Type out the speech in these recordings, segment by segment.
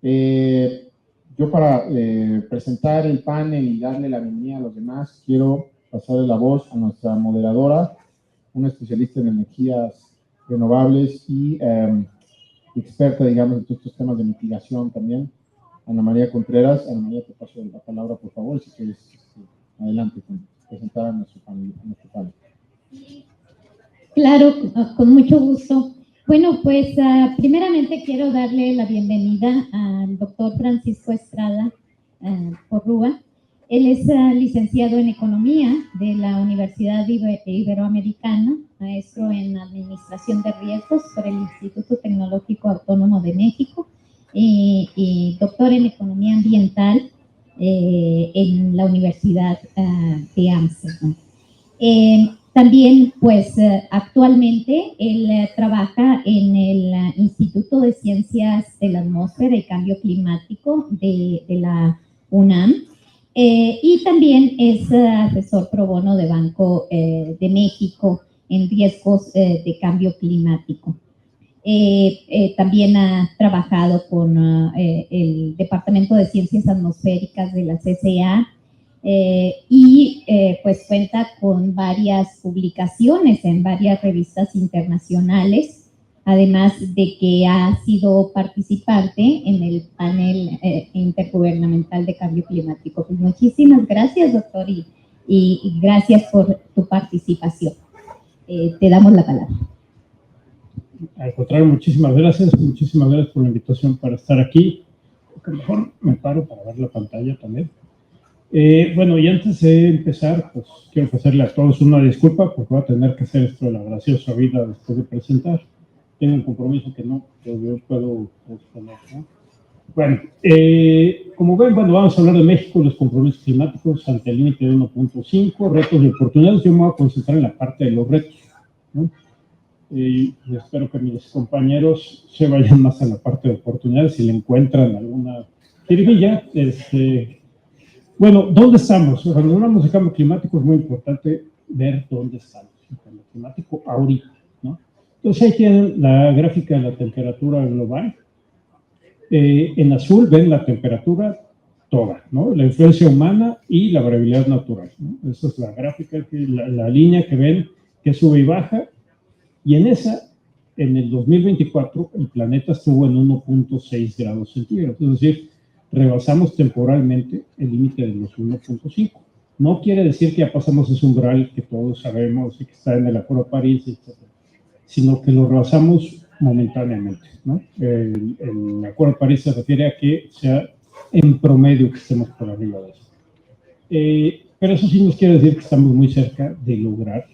Yo para presentar el panel y darle la bienvenida a los demás, quiero pasarle la voz a nuestra moderadora, una especialista en energías renovables y experta, digamos, en todos estos temas de mitigación también, Ana María Contreras. Ana María, te paso la palabra, por favor, si quieres adelante con presentar a nuestro panel. Claro, con mucho gusto. Bueno, pues primeramente quiero darle la bienvenida al doctor Francisco Estrada Porrúa. Él es licenciado en Economía de la Universidad Iberoamericana, maestro en Administración de Riesgos por el Instituto Tecnológico Autónomo de México y doctor en Economía Ambiental en la Universidad de Ámsterdam. También, pues, actualmente él trabaja en el Instituto de Ciencias de la Atmósfera y Cambio Climático de la UNAM y también es asesor pro bono de Banco de México en riesgos de cambio climático. También ha trabajado con el Departamento de Ciencias Atmosféricas de la CCA, pues cuenta con varias publicaciones en varias revistas internacionales, además de que ha sido participante en el panel intergubernamental de cambio climático. Pues muchísimas gracias, doctor, y gracias por tu participación. Te damos la palabra. Al contrario, muchísimas gracias por la invitación para estar aquí. A lo mejor me paro para ver la pantalla también. Bueno, y antes de empezar, pues quiero ofrecerle a todos una disculpa porque voy a tener que hacer esto de la graciosa vida después de presentar. Tengo un compromiso que no puedo posponer, ¿no? Bueno, como ven, vamos a hablar de México, los compromisos climáticos ante el límite de 1.5, retos y oportunidades. Yo me voy a concentrar en la parte de los retos, ¿no? Y espero que mis compañeros se vayan más a la parte de oportunidades si le encuentran alguna jiribilla. Bueno, ¿dónde estamos? Cuando hablamos de cambio climático es muy importante ver dónde estamos. El cambio climático ahorita, ¿no? Entonces ahí tienen la gráfica de la temperatura global. En azul ven la temperatura toda, ¿no? La influencia humana y la variabilidad natural, ¿no? Esa es la gráfica, la línea que ven que sube y baja. Y en esa, en el 2024, el planeta estuvo en 1.6 grados centígrados. Es decir, rebasamos temporalmente el límite de los 1.5. No quiere decir que ya pasamos ese umbral que todos sabemos y que está en el Acuerdo de París, etc., sino que lo rebasamos momentáneamente, ¿no? El Acuerdo de París se refiere a que sea en promedio que estemos por arriba de eso. Pero eso sí nos quiere decir que estamos muy cerca de lograr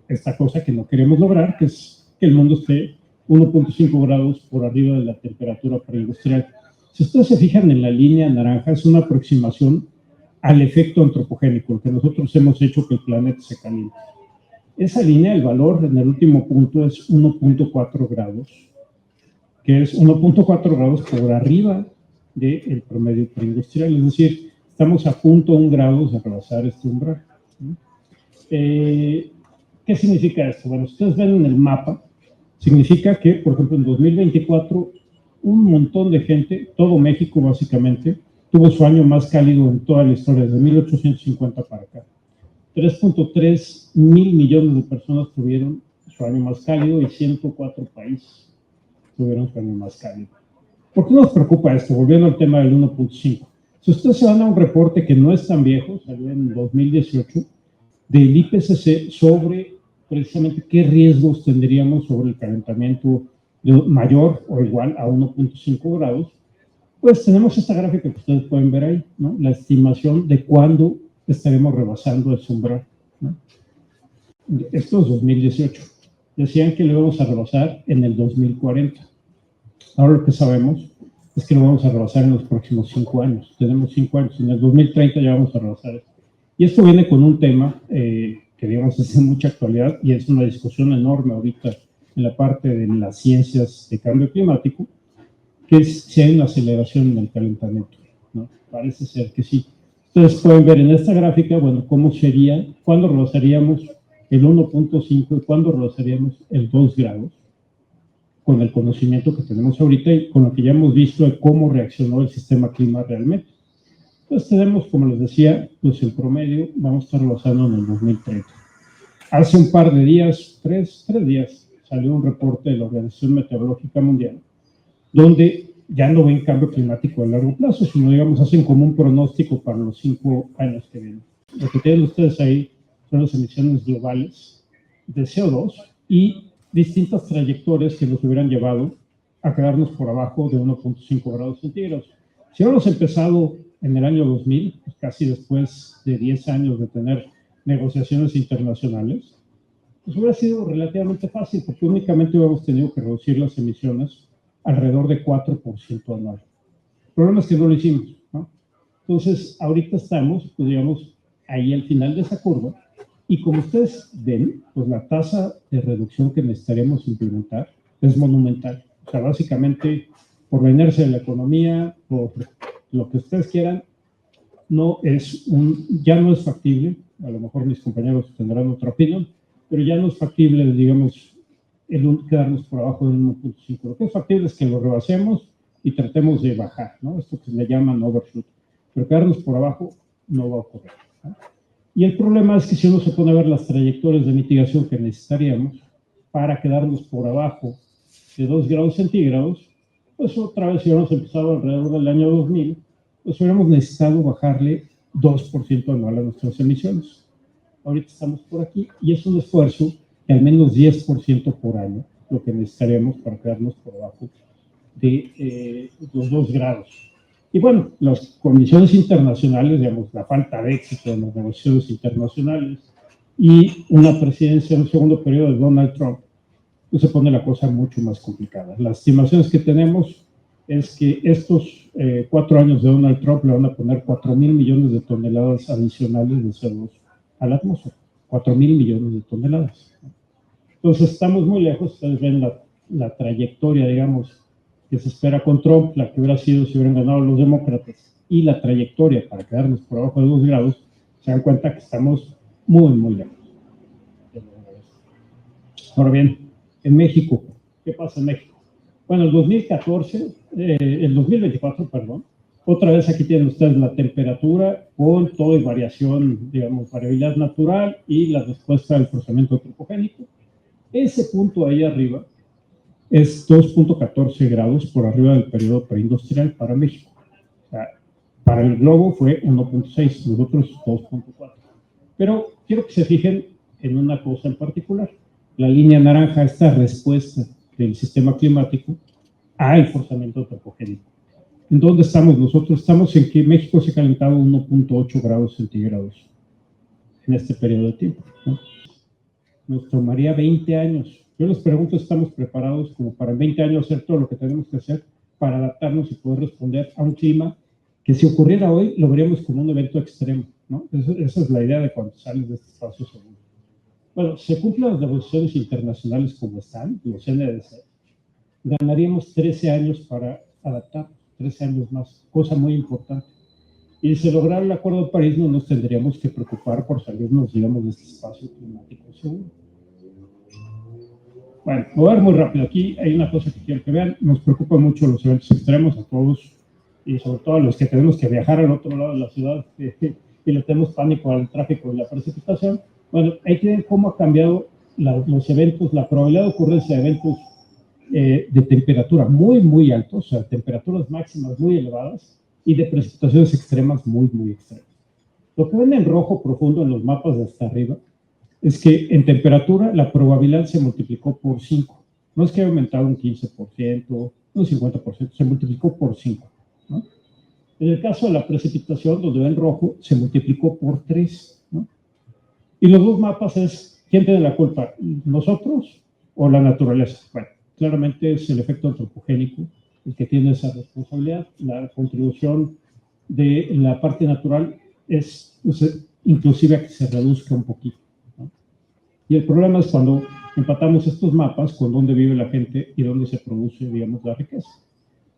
esta cosa que no queremos lograr, que es que el mundo esté 1.5 grados por arriba de la temperatura preindustrial. Si ustedes se fijan en la línea naranja, es una aproximación al efecto antropogénico, que nosotros hemos hecho que el planeta se caliente. Esa línea, el valor en el último punto es 1.4 grados, que es 1.4 grados por arriba del promedio preindustrial, es decir, estamos a 0.1 grados de rebasar este umbral, ¿no? ¿Qué significa esto? Bueno, ustedes ven en el mapa, significa que, por ejemplo, en 2024, un montón de gente, todo México básicamente, tuvo su año más cálido en toda la historia, desde 1850 para acá. 3.3 mil millones de personas tuvieron su año más cálido y 104 países tuvieron su año más cálido. ¿Por qué nos preocupa esto? Volviendo al tema del 1.5. Si ustedes se van a un reporte que no es tan viejo, salió en 2018, del IPCC sobre precisamente qué riesgos tendríamos sobre el calentamiento mayor o igual a 1.5 grados, pues tenemos esta gráfica que ustedes pueden ver ahí, ¿no? La estimación de cuándo estaremos rebasando ese umbral, ¿no? Esto es 2018. Decían que lo íbamos a rebasar en el 2040. Ahora lo que sabemos es que lo vamos a rebasar en los próximos 5 años. Tenemos 5 años. En el 2030 ya vamos a rebasar esto. Y esto viene con un tema que digamos es de mucha actualidad y es una discusión enorme ahorita en la parte de las ciencias de cambio climático, que es si hay una aceleración en el calentamiento, ¿no? Parece ser que sí. Ustedes pueden ver en esta gráfica, bueno, cómo sería, cuándo rebasaríamos el 1.5 y cuándo rebasaríamos el 2 grados. con el conocimiento que tenemos ahorita y con lo que ya hemos visto de cómo reaccionó el sistema clima realmente. Entonces tenemos, como les decía, pues el promedio vamos a estar basando en el 2030. Hace un par de días, tres días, salió un reporte de la Organización Meteorológica Mundial, donde ya no ven cambio climático a largo plazo, sino, digamos, hacen como un pronóstico para los 5 años que vienen. Lo que tienen ustedes ahí son las emisiones globales de CO2 y distintas trayectorias que nos hubieran llevado a quedarnos por abajo de 1.5 grados centígrados. Si hubiéramos empezado en el año 2000, pues casi después de 10 años de tener negociaciones internacionales, pues hubiera sido relativamente fácil, porque únicamente hubiéramos tenido que reducir las emisiones alrededor de 4% anual. El problema es que no lo hicimos, ¿no? Entonces, ahorita estamos, pues digamos, ahí al final de esa curva, y como ustedes ven, pues la tasa de reducción que necesitaríamos implementar es monumental. O sea, básicamente, por la inercia de la economía, por lo que ustedes quieran, ya no es factible. A lo mejor mis compañeros tendrán otra opinión, pero ya no es factible, digamos, quedarnos por abajo del 1.5. Lo que es factible es que lo rebasemos y tratemos de bajar, ¿no? Esto que le llaman overshoot. Pero quedarnos por abajo no va a ocurrir, ¿no? Y el problema es que si uno se pone a ver las trayectorias de mitigación que necesitaríamos para quedarnos por abajo de 2 grados centígrados, pues otra vez si hubiéramos empezado alrededor del año 2000, pues hubiéramos necesitado bajarle 2% anual a nuestras emisiones. Ahorita estamos por aquí y es un esfuerzo de al menos 10% por año, lo que necesitaríamos para quedarnos por abajo de los 2 grados. Y bueno, las condiciones internacionales, digamos, la falta de éxito en las negociaciones internacionales y una presidencia en un segundo periodo de Donald Trump, pues se pone la cosa mucho más complicada. Las estimaciones que tenemos es que estos 4 años de Donald Trump le van a poner 4,000 millones de toneladas adicionales de CO2 a la atmósfera. 4,000 millones de toneladas. Entonces estamos muy lejos. Ustedes ven la trayectoria, digamos, que se espera con Trump, la que hubiera sido si hubieran ganado los demócratas, y la trayectoria para quedarnos por abajo de 2 grados, se dan cuenta que estamos muy, muy lejos. Ahora bien, en México, ¿qué pasa en México? Bueno, el 2024, perdón, otra vez aquí tienen ustedes la temperatura con toda variación, digamos, variabilidad natural y la respuesta del procesamiento antropogénico. Ese punto ahí arriba es 2.14 grados por arriba del periodo preindustrial para México. O sea, para el globo fue 1.6, nosotros 2.4. Pero quiero que se fijen en una cosa en particular. La línea naranja, esta respuesta del sistema climático al forzamiento antropogénico. ¿En dónde estamos nosotros? Estamos en que México se ha calentado 1.8 grados centígrados en este periodo de tiempo, ¿no? Nos tomaría 20 años. Yo les pregunto, ¿estamos preparados como para en 20 años hacer todo lo que tenemos que hacer para adaptarnos y poder responder a un clima que si ocurriera hoy lo veríamos como un evento extremo, ¿no? Esa es la idea de cuando sales de este espacio seguro. Bueno, se cumplen las negociaciones internacionales como están, los NDC, ganaríamos 13 años para adaptar, 13 años más, cosa muy importante. Y si se lograra el Acuerdo de París, no nos tendríamos que preocupar por salirnos, digamos, de este espacio climático seguro. Bueno, voy a ver muy rápido. Aquí hay una cosa que quiero que vean. Nos preocupan mucho los eventos extremos a todos, y sobre todo a los que tenemos que viajar al otro lado de la ciudad y le tenemos pánico al tráfico y la precipitación. Bueno, ahí tienen cómo ha cambiado los eventos, la probabilidad de ocurrencia de eventos de temperatura muy, muy altos, o sea, temperaturas máximas muy elevadas y de precipitaciones extremas muy, muy extremas. Lo que ven en rojo profundo en los mapas de hasta arriba es que en temperatura la probabilidad se multiplicó por 5. No es que haya aumentado un 15%, un 50%, se multiplicó por 5, ¿no? En el caso de la precipitación, donde ven rojo, se multiplicó por 3, ¿no? Y los dos mapas es, ¿quién tiene la culpa? ¿Nosotros o la naturaleza? Bueno, claramente es el efecto antropogénico el que tiene esa responsabilidad. La contribución de la parte natural es, pues, inclusive a que se reduzca un poquito, ¿no? Y el problema es cuando empatamos estos mapas con dónde vive la gente y dónde se produce, digamos, la riqueza.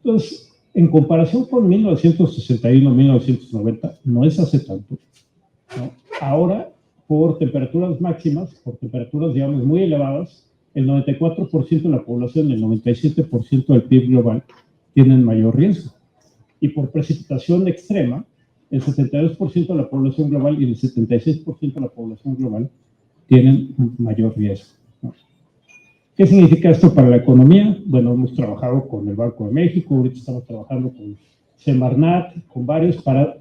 Entonces, en comparación con 1961-1990, no es hace tanto, ¿no? Ahora, por temperaturas máximas, por temperaturas, digamos, muy elevadas, el 94% de la población y el 97% del PIB global tienen mayor riesgo. Y por precipitación extrema, el 72% de la población global y el 76% de la población global tienen mayor riesgo, ¿no? ¿Qué significa esto para la economía? Bueno, hemos trabajado con el Banco de México, ahorita estamos trabajando con Semarnat, con varios, para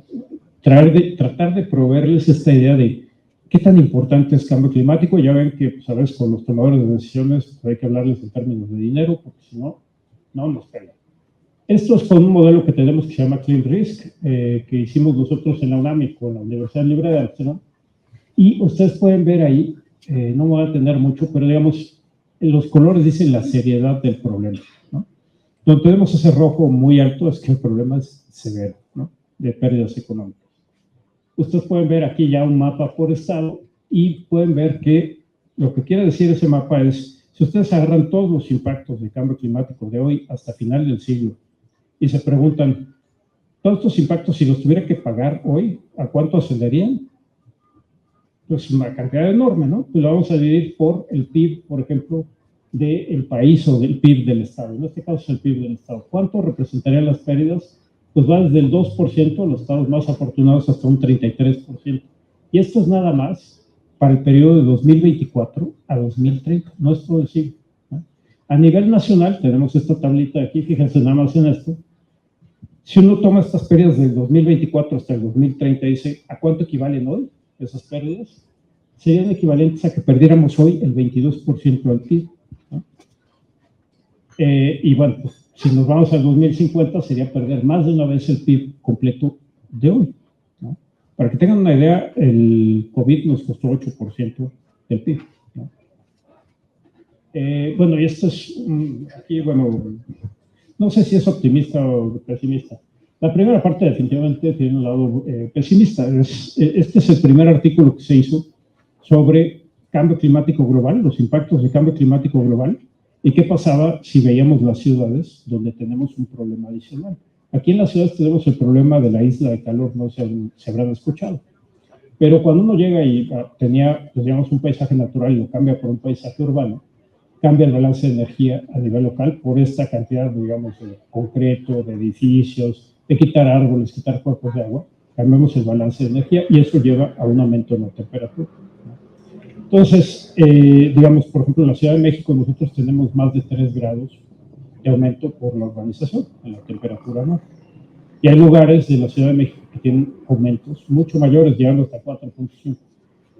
tratar de proveerles esta idea de qué tan importante es cambio climático. Ya ven que, pues, a veces con los tomadores de decisiones pues, hay que hablarles en términos de dinero, porque si no, no nos pegan. Esto es con un modelo que tenemos que se llama Clean Risk, que hicimos nosotros en la UNAM y con la Universidad Libre de Amsterdam. Y ustedes pueden ver ahí, no me voy a atender mucho, pero digamos, los colores dicen la seriedad del problema, ¿no? Donde tenemos ese rojo muy alto es que el problema es severo, ¿no? De pérdidas económicas. Ustedes pueden ver aquí ya un mapa por estado y pueden ver que lo que quiere decir ese mapa es, si ustedes agarran todos los impactos del cambio climático de hoy hasta final del siglo y se preguntan, todos estos impactos, si los tuviera que pagar hoy, ¿a cuánto ascenderían? Pues una cantidad enorme, ¿no? Pues lo vamos a dividir por el PIB, por ejemplo, del país o del PIB del Estado. En este caso es el PIB del Estado. ¿Cuánto representarían las pérdidas? Pues va desde el 2%, los estados más afortunados, hasta un 33%. Y esto es nada más para el periodo de 2024 a 2030, no es todo el siglo, ¿no? A nivel nacional, tenemos esta tablita de aquí, fíjense nada más en esto. Si uno toma estas pérdidas del 2024 hasta el 2030 y dice, ¿a cuánto equivalen hoy esas pérdidas? Serían equivalentes a que perdiéramos hoy el 22% del PIB, ¿no? Y bueno, pues, si nos vamos al 2050, sería perder más de una vez el PIB completo de hoy, ¿no? Para que tengan una idea, el COVID nos costó 8% del PIB, ¿no? Bueno, y esto es, aquí, bueno, no sé si es optimista o pesimista. La primera parte definitivamente tiene un lado pesimista. Este es el primer artículo que se hizo sobre cambio climático global, los impactos de cambio climático global, y qué pasaba si veíamos las ciudades donde tenemos un problema adicional. Aquí en las ciudades tenemos el problema de la isla de calor, no sé si se habrán escuchado. Pero cuando uno llega y tenía, pues, digamos, un paisaje natural y lo cambia por un paisaje urbano, cambia el balance de energía a nivel local por esta cantidad, digamos, de concreto, de edificios, de quitar árboles, quitar cuerpos de agua, cambiamos el balance de energía y eso lleva a un aumento en la temperatura. Entonces, digamos, por ejemplo, en la Ciudad de México nosotros tenemos más de 3 grados de aumento por la urbanización en la temperatura, ¿no? Y hay lugares de la Ciudad de México que tienen aumentos mucho mayores, llegando hasta 4.5.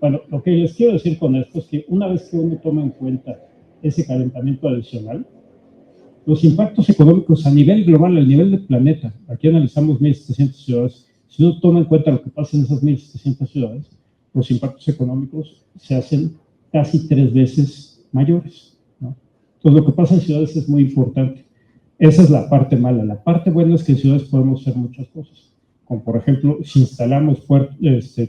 Bueno, lo que les quiero decir con esto es que una vez que uno toma en cuenta ese calentamiento adicional, los impactos económicos a nivel global, al nivel del planeta, aquí analizamos 1.700 ciudades, si uno toma en cuenta lo que pasa en esas 1.700 ciudades, los impactos económicos se hacen casi 3 veces mayores, ¿no? Entonces, lo que pasa en ciudades es muy importante. Esa es la parte mala. La parte buena es que en ciudades podemos hacer muchas cosas, como por ejemplo, si instalamos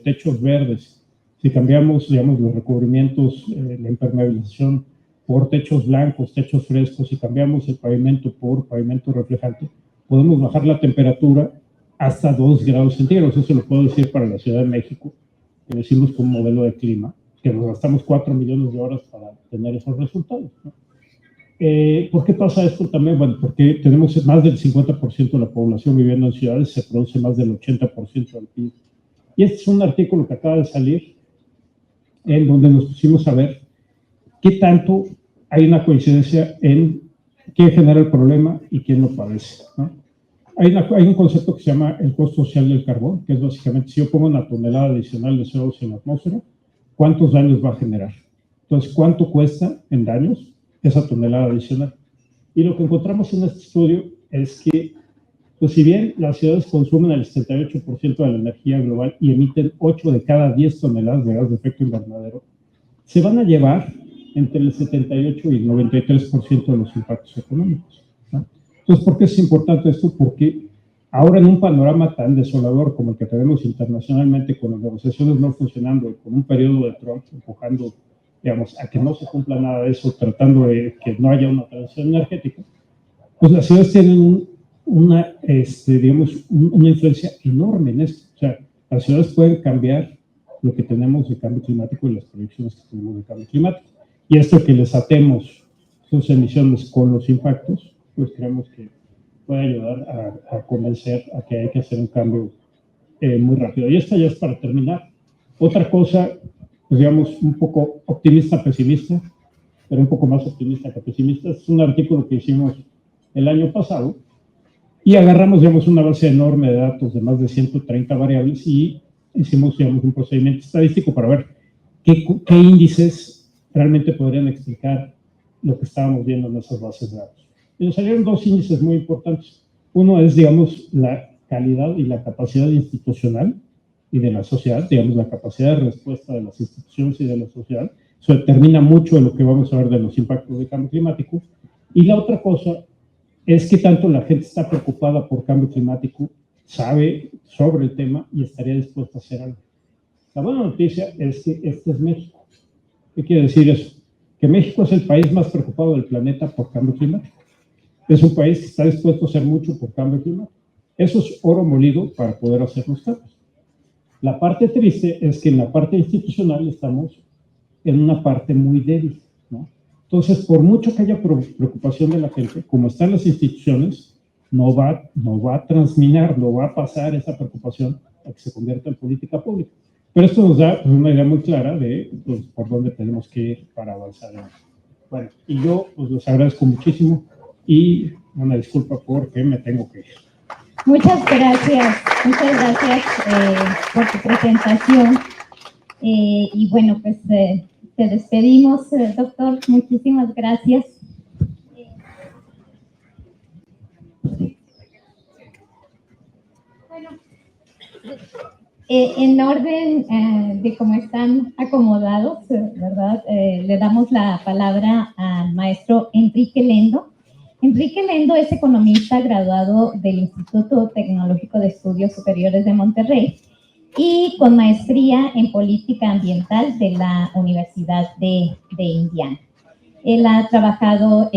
techos verdes, si cambiamos, digamos, los recubrimientos, la impermeabilización por techos blancos, techos frescos, si cambiamos el pavimento por pavimento reflejante, podemos bajar la temperatura hasta 2 grados centígrados. Eso lo puedo decir para la Ciudad de México, que decimos con un modelo de clima, que nos gastamos 4 millones de horas para tener esos resultados, ¿no? ¿Por qué pasa esto también? Bueno, porque tenemos más del 50% de la población viviendo en ciudades, se produce más del 80% del PIB. Y este es un artículo que acaba de salir, en donde nos pusimos a ver qué tanto hay una coincidencia en quién genera el problema y quién lo padece, ¿no? Hay un concepto que se llama el costo social del carbón, que es básicamente, si yo pongo una tonelada adicional de CO2 en la atmósfera, ¿cuántos daños va a generar? Entonces, ¿cuánto cuesta en daños esa tonelada adicional? Y lo que encontramos en este estudio es que, pues si bien las ciudades consumen el 78% de la energía global y emiten 8 de cada 10 toneladas de gas de efecto invernadero, se van a llevar entre el 78 y el 93% de los impactos económicos, ¿no? Entonces, ¿por qué es importante esto? Porque ahora en un panorama tan desolador como el que tenemos internacionalmente, con las negociaciones no funcionando y con un periodo de Trump empujando, digamos, a que no se cumpla nada de eso, tratando de que no haya una transición energética, pues las ciudades tienen digamos, una influencia enorme en esto. O sea, las ciudades pueden cambiar lo que tenemos de cambio climático y las proyecciones que tenemos de cambio climático. y esto que les atemos sus emisiones con los impactos, pues creemos que puede ayudar a convencer a que hay que hacer un cambio muy rápido. Y esto ya es para terminar. Otra cosa, pues digamos, un poco optimista, pesimista, pero un poco más optimista que pesimista. Es un artículo que hicimos el año pasado y agarramos, digamos, una base enorme de datos de más de 130 variables y hicimos, digamos, un procedimiento estadístico para ver qué índices realmente podrían explicar lo que estábamos viendo en esas bases de datos. Y nos salieron dos índices muy importantes. Uno es, digamos, la calidad y la capacidad institucional y de la sociedad, digamos, la capacidad de respuesta de las instituciones y de la sociedad. Eso determina mucho de lo que vamos a ver de los impactos del cambio climático. Y la otra cosa es que tanto la gente está preocupada por cambio climático, sabe sobre el tema y estaría dispuesta a hacer algo. La buena noticia es que este es México. ¿Qué quiere decir eso? Que México es el país más preocupado del planeta por cambio climático. Es un país que está dispuesto a hacer mucho por cambio climático. Eso es oro molido para poder hacer los cambios. La parte triste es que en la parte institucional estamos en una parte muy débil, ¿no? Entonces, por mucho que haya preocupación de la gente, como están las instituciones, no va a transminar, no va a pasar esa preocupación a que se convierta en política pública. Pero esto nos da una idea muy clara de pues, por dónde tenemos que ir para avanzar en eso. Bueno, y yo pues, les agradezco muchísimo y una disculpa porque me tengo que ir. Muchas gracias por tu presentación. Y bueno, pues te despedimos, doctor. Muchísimas gracias. Bueno, en orden de cómo están acomodados, ¿verdad? Le damos la palabra al maestro Enrique Lendo. Enrique Lendo es economista graduado del Instituto Tecnológico de Estudios Superiores de Monterrey y con maestría en política ambiental de la Universidad de Indiana. Él ha trabajado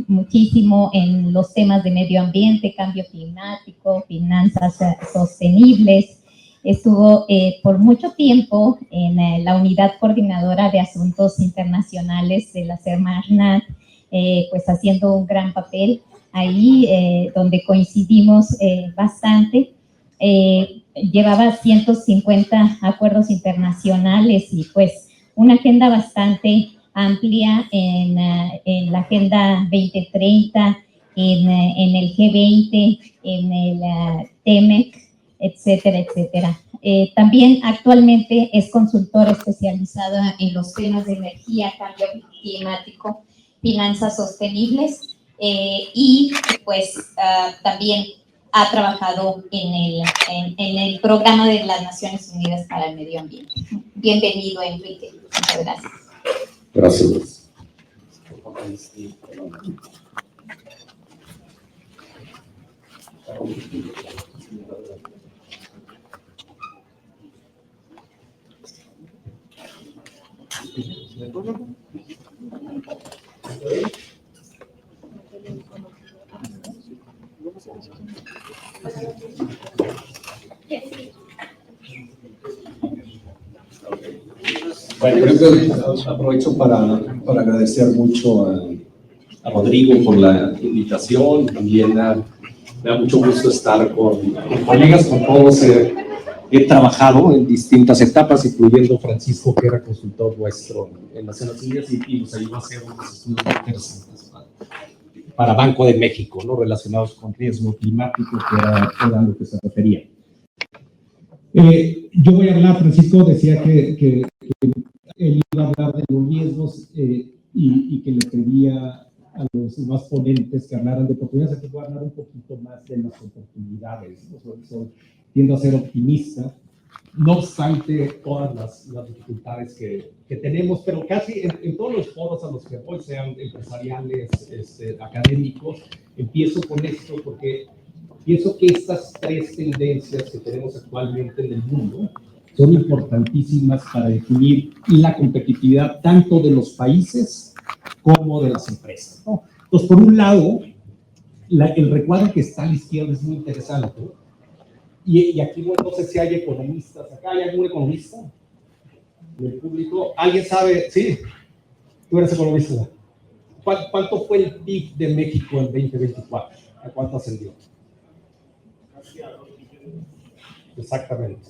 muchísimo en los temas de medio ambiente, cambio climático, finanzas sostenibles. Estuvo por mucho tiempo en la unidad coordinadora de asuntos internacionales de la Semarnat, pues haciendo un gran papel ahí, donde coincidimos bastante. Llevaba 150 acuerdos internacionales y pues una agenda bastante amplia en la Agenda 2030, en el G20, en el TEMEC, etcétera, etcétera. También actualmente es consultor especializado en los temas de energía, cambio climático, finanzas sostenibles y pues también ha trabajado en el programa de las Naciones Unidas para el Medio Ambiente. Bienvenido, Enrique. Muchas gracias. Gracias. Bueno, aprovecho para agradecer mucho a Rodrigo por la invitación. También me da mucho gusto estar con colegas, con todos. He trabajado en distintas etapas, incluyendo Francisco, que era consultor nuestro en Naciones Unidas y nos ayudó a hacer unos estudios muy interesantes para Banco de México, ¿no? Relacionados con riesgo climático, que era a lo que se refería. Yo voy a hablar, Francisco decía que él iba a hablar de los riesgos y que le pedía a los demás ponentes que hablaran de oportunidades. Aquí voy a hablar un poquito más de las oportunidades, ¿no? Tiendo a ser optimista, no obstante todas las dificultades que tenemos, pero casi en todos los foros a los que voy, sean empresariales, académicos, empiezo con esto porque pienso que estas tres tendencias que tenemos actualmente en el mundo son importantísimas para definir la competitividad tanto de los países como de las empresas, ¿no? Entonces, por un lado, el recuadro que está a la izquierda es muy interesante, ¿no? Y aquí no sé si hay economistas. ¿Acá hay algún economista en el público? ¿Alguien sabe? Sí. Tú eres economista. ¿Cuánto fue el PIB de México en 2024? ¿A cuánto ascendió? Casi a 2 billones. Exactamente.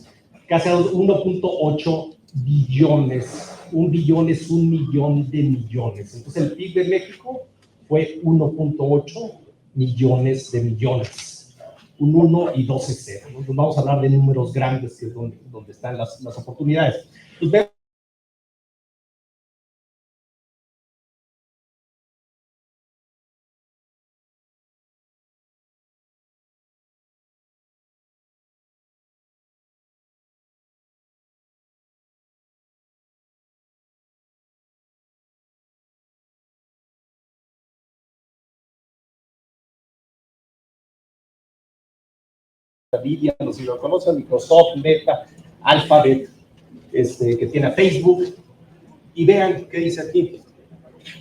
Casi a 1.8 billones. 1 billón es 1 millón de millones. Entonces el PIB de México fue 1.8 millones de millones. Un 1 y 2 es 0. Entonces vamos a hablar de números grandes, que es donde están las oportunidades. Entonces, Nvidia, no sé si lo conocen, Microsoft, Meta, Alphabet, que tiene Facebook, y vean qué dice aquí,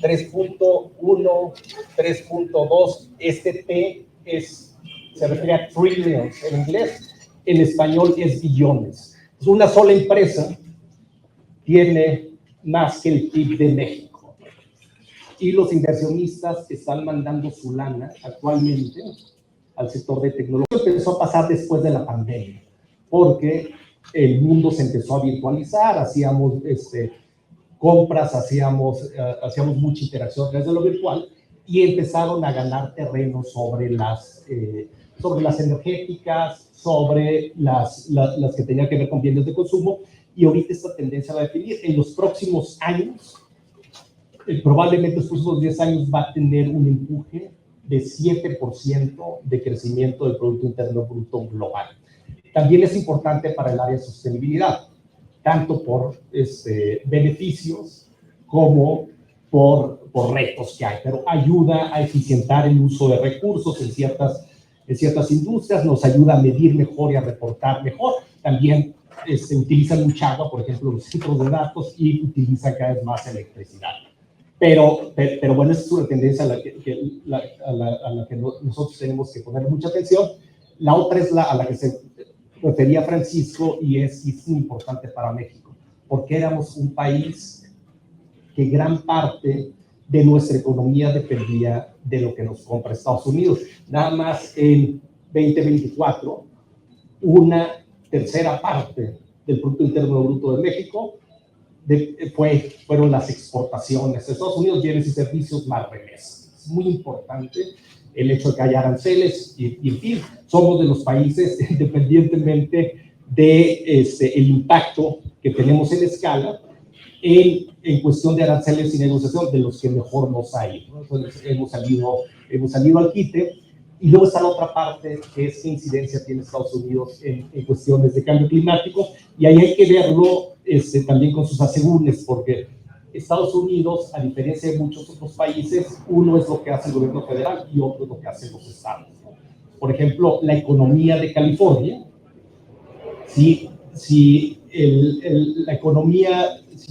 3.1, 3.2, este T se refiere a trillions en inglés, en español es billones. Entonces, una sola empresa tiene más que el PIB de México, y los inversionistas están mandando su lana actualmente al sector de tecnología. Empezó a pasar después de la pandemia, porque el mundo se empezó a virtualizar, hacíamos compras, hacíamos mucha interacción a través de lo virtual, y empezaron a ganar terreno sobre las energéticas, sobre las que tenían que ver con bienes de consumo, y ahorita esta tendencia va a definir. En los próximos años, probablemente los próximos 10 años va a tener un empuje de 7% de crecimiento del Producto Interno Bruto global. También es importante para el área de sostenibilidad, tanto por beneficios como por retos que hay, pero ayuda a eficientar el uso de recursos en ciertas industrias, nos ayuda a medir mejor y a reportar mejor. También utilizan mucha agua, por ejemplo, los centros de datos, y utilizan cada vez más electricidad. Pero bueno, esa es una tendencia a la que nosotros tenemos que poner mucha atención. La otra es a la que se refería Francisco, y es muy importante para México, porque éramos un país que gran parte de nuestra economía dependía de lo que nos compra Estados Unidos. Nada más en 2024, una tercera parte del Producto Interno Bruto de México fueron las exportaciones. Estados Unidos, bienes y servicios más remesas. Es muy importante el hecho de que haya aranceles, y en fin, somos de los países, independientemente el impacto que tenemos en escala, en cuestión de aranceles y negociación, de los que mejor nos ha ido, ¿no? Entonces, hemos salido al quite. Y luego está la otra parte, que es qué incidencia tiene Estados Unidos en cuestiones de cambio climático, y ahí hay que verlo también con sus asegúnes, porque Estados Unidos, a diferencia de muchos otros países, uno es lo que hace el gobierno federal y otro es lo que hacen los estados, ¿no? Por ejemplo, la economía de California, si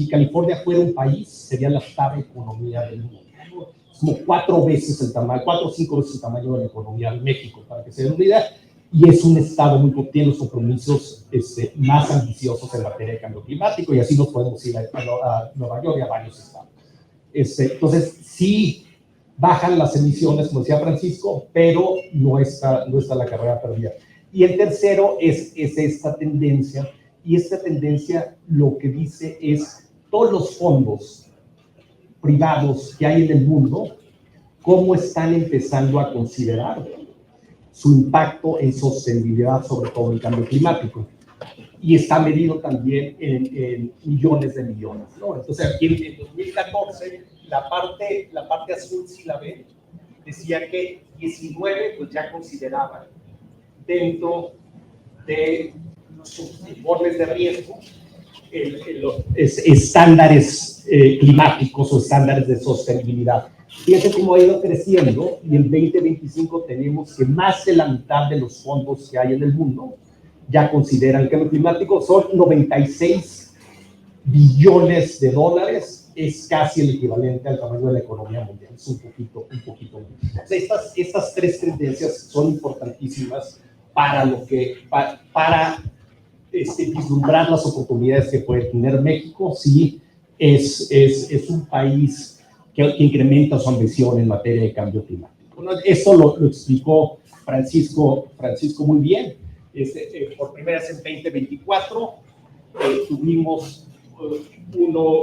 California fuera un país, sería la octava economía del mundo. Es como 4 o 5 veces el tamaño de la economía de México, para que se den una idea, y es un estado que tiene los compromisos más ambiciosos en materia de cambio climático, y así nos podemos ir a Nueva York y a varios estados. Entonces, sí bajan las emisiones, como decía Francisco, pero no está la carrera perdida. Y el tercero es esta tendencia, y esta tendencia lo que dice es todos los fondos privados que hay en el mundo, cómo están empezando a considerar su impacto en sostenibilidad, sobre todo en cambio climático. Y está medido también en millones de millones, ¿no? Entonces, aquí en 2014, la parte azul, si la ven, decía que 19 pues ya consideraban dentro de sus informes de riesgo estándares climáticos o estándares de sostenibilidad. Fíjense cómo ha ido creciendo, y en 2025 tenemos que más de la mitad de los fondos que hay en el mundo ya consideran el cambio climático. Son 96 billones de dólares, es casi el equivalente al tamaño de la economía mundial, es un poquito más. Estas tres tendencias son importantísimas para vislumbrar las oportunidades que puede tener México si es un país que incrementa su ambición en materia de cambio climático. Bueno, eso lo explicó Francisco muy bien. Por primera vez en 2024 tuvimos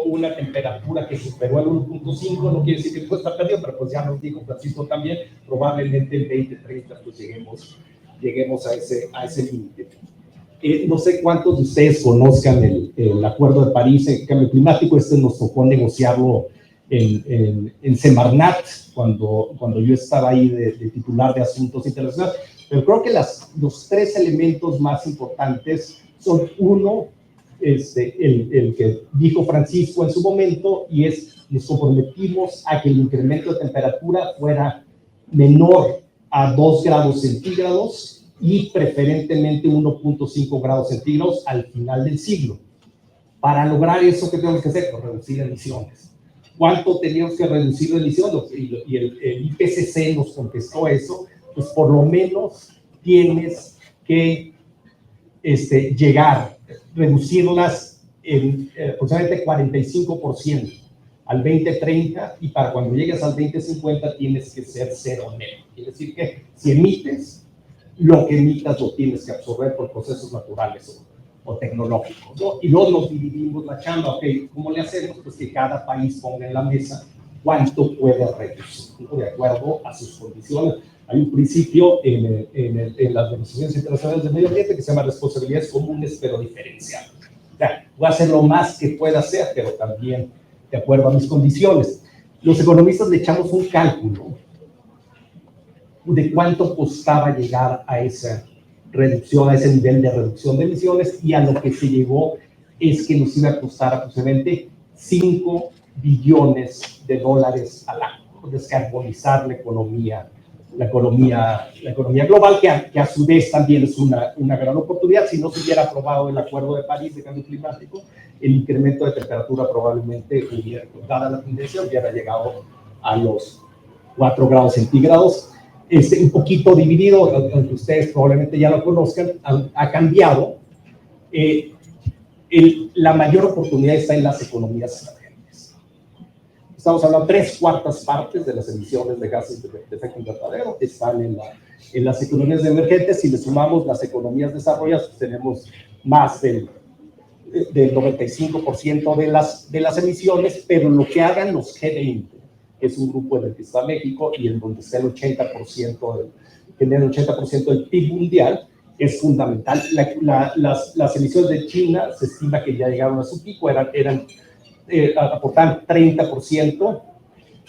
una temperatura que superó el 1.5, no quiere decir que todo está perdido, pero pues ya nos dijo Francisco también, probablemente en 2030 pues lleguemos a ese límite. No sé cuántos de ustedes conozcan el Acuerdo de París en cambio climático. Nos tocó negociarlo en Semarnat, cuando yo estaba ahí de titular de Asuntos Internacionales. Pero creo que los tres elementos más importantes son, uno, el que dijo Francisco en su momento, y nos comprometimos a que el incremento de temperatura fuera menor a 2 grados centígrados y preferentemente 1.5 grados centígrados al final del siglo. Para lograr eso, ¿qué tenemos que hacer? Pues reducir emisiones. ¿Cuánto teníamos que reducir la emisión? Y el IPCC nos contestó eso. Pues por lo menos tienes que reducirlas en aproximadamente 45% al 2030, y para cuando llegues al 2050 tienes que ser cero neto. Quiere decir que si emites, lo que emitas lo tienes que absorber por procesos naturales o tecnológicos, ¿no? Y luego nos dividimos la chamba. Ok, ¿cómo le hacemos? Pues que cada país ponga en la mesa cuánto puede reducir, ¿no? De acuerdo a sus condiciones. Hay un principio en las negociaciones internacionales de medio ambiente que se llama responsabilidades comunes pero diferenciadas. O sea, voy a hacer lo más que pueda hacer, pero también de acuerdo a mis condiciones. Los economistas le echamos un cálculo de cuánto costaba llegar a esa reducción, a ese nivel de reducción de emisiones, y a lo que se llegó es que nos iba a costar aproximadamente $5 billones al año, descarbonizar la economía global, que a su vez también es una gran oportunidad. Si no se hubiera aprobado el Acuerdo de París de Cambio Climático, el incremento de temperatura probablemente, dada la tendencia, hubiera llegado a los 4 grados centígrados. Un poquito dividido, aunque ustedes probablemente ya lo conozcan, ha cambiado. La mayor oportunidad está en las economías emergentes. Estamos hablando de 3/4 partes de las emisiones de gases de efecto invernadero están en las economías emergentes. Si le sumamos las economías desarrolladas, pues tenemos más del 95% de las emisiones, pero lo que hagan los G20, que es un grupo en el que está México y en donde está el 80% del PIB mundial, es fundamental. Las emisiones de China se estima que ya llegaron a su pico, aportaban 30%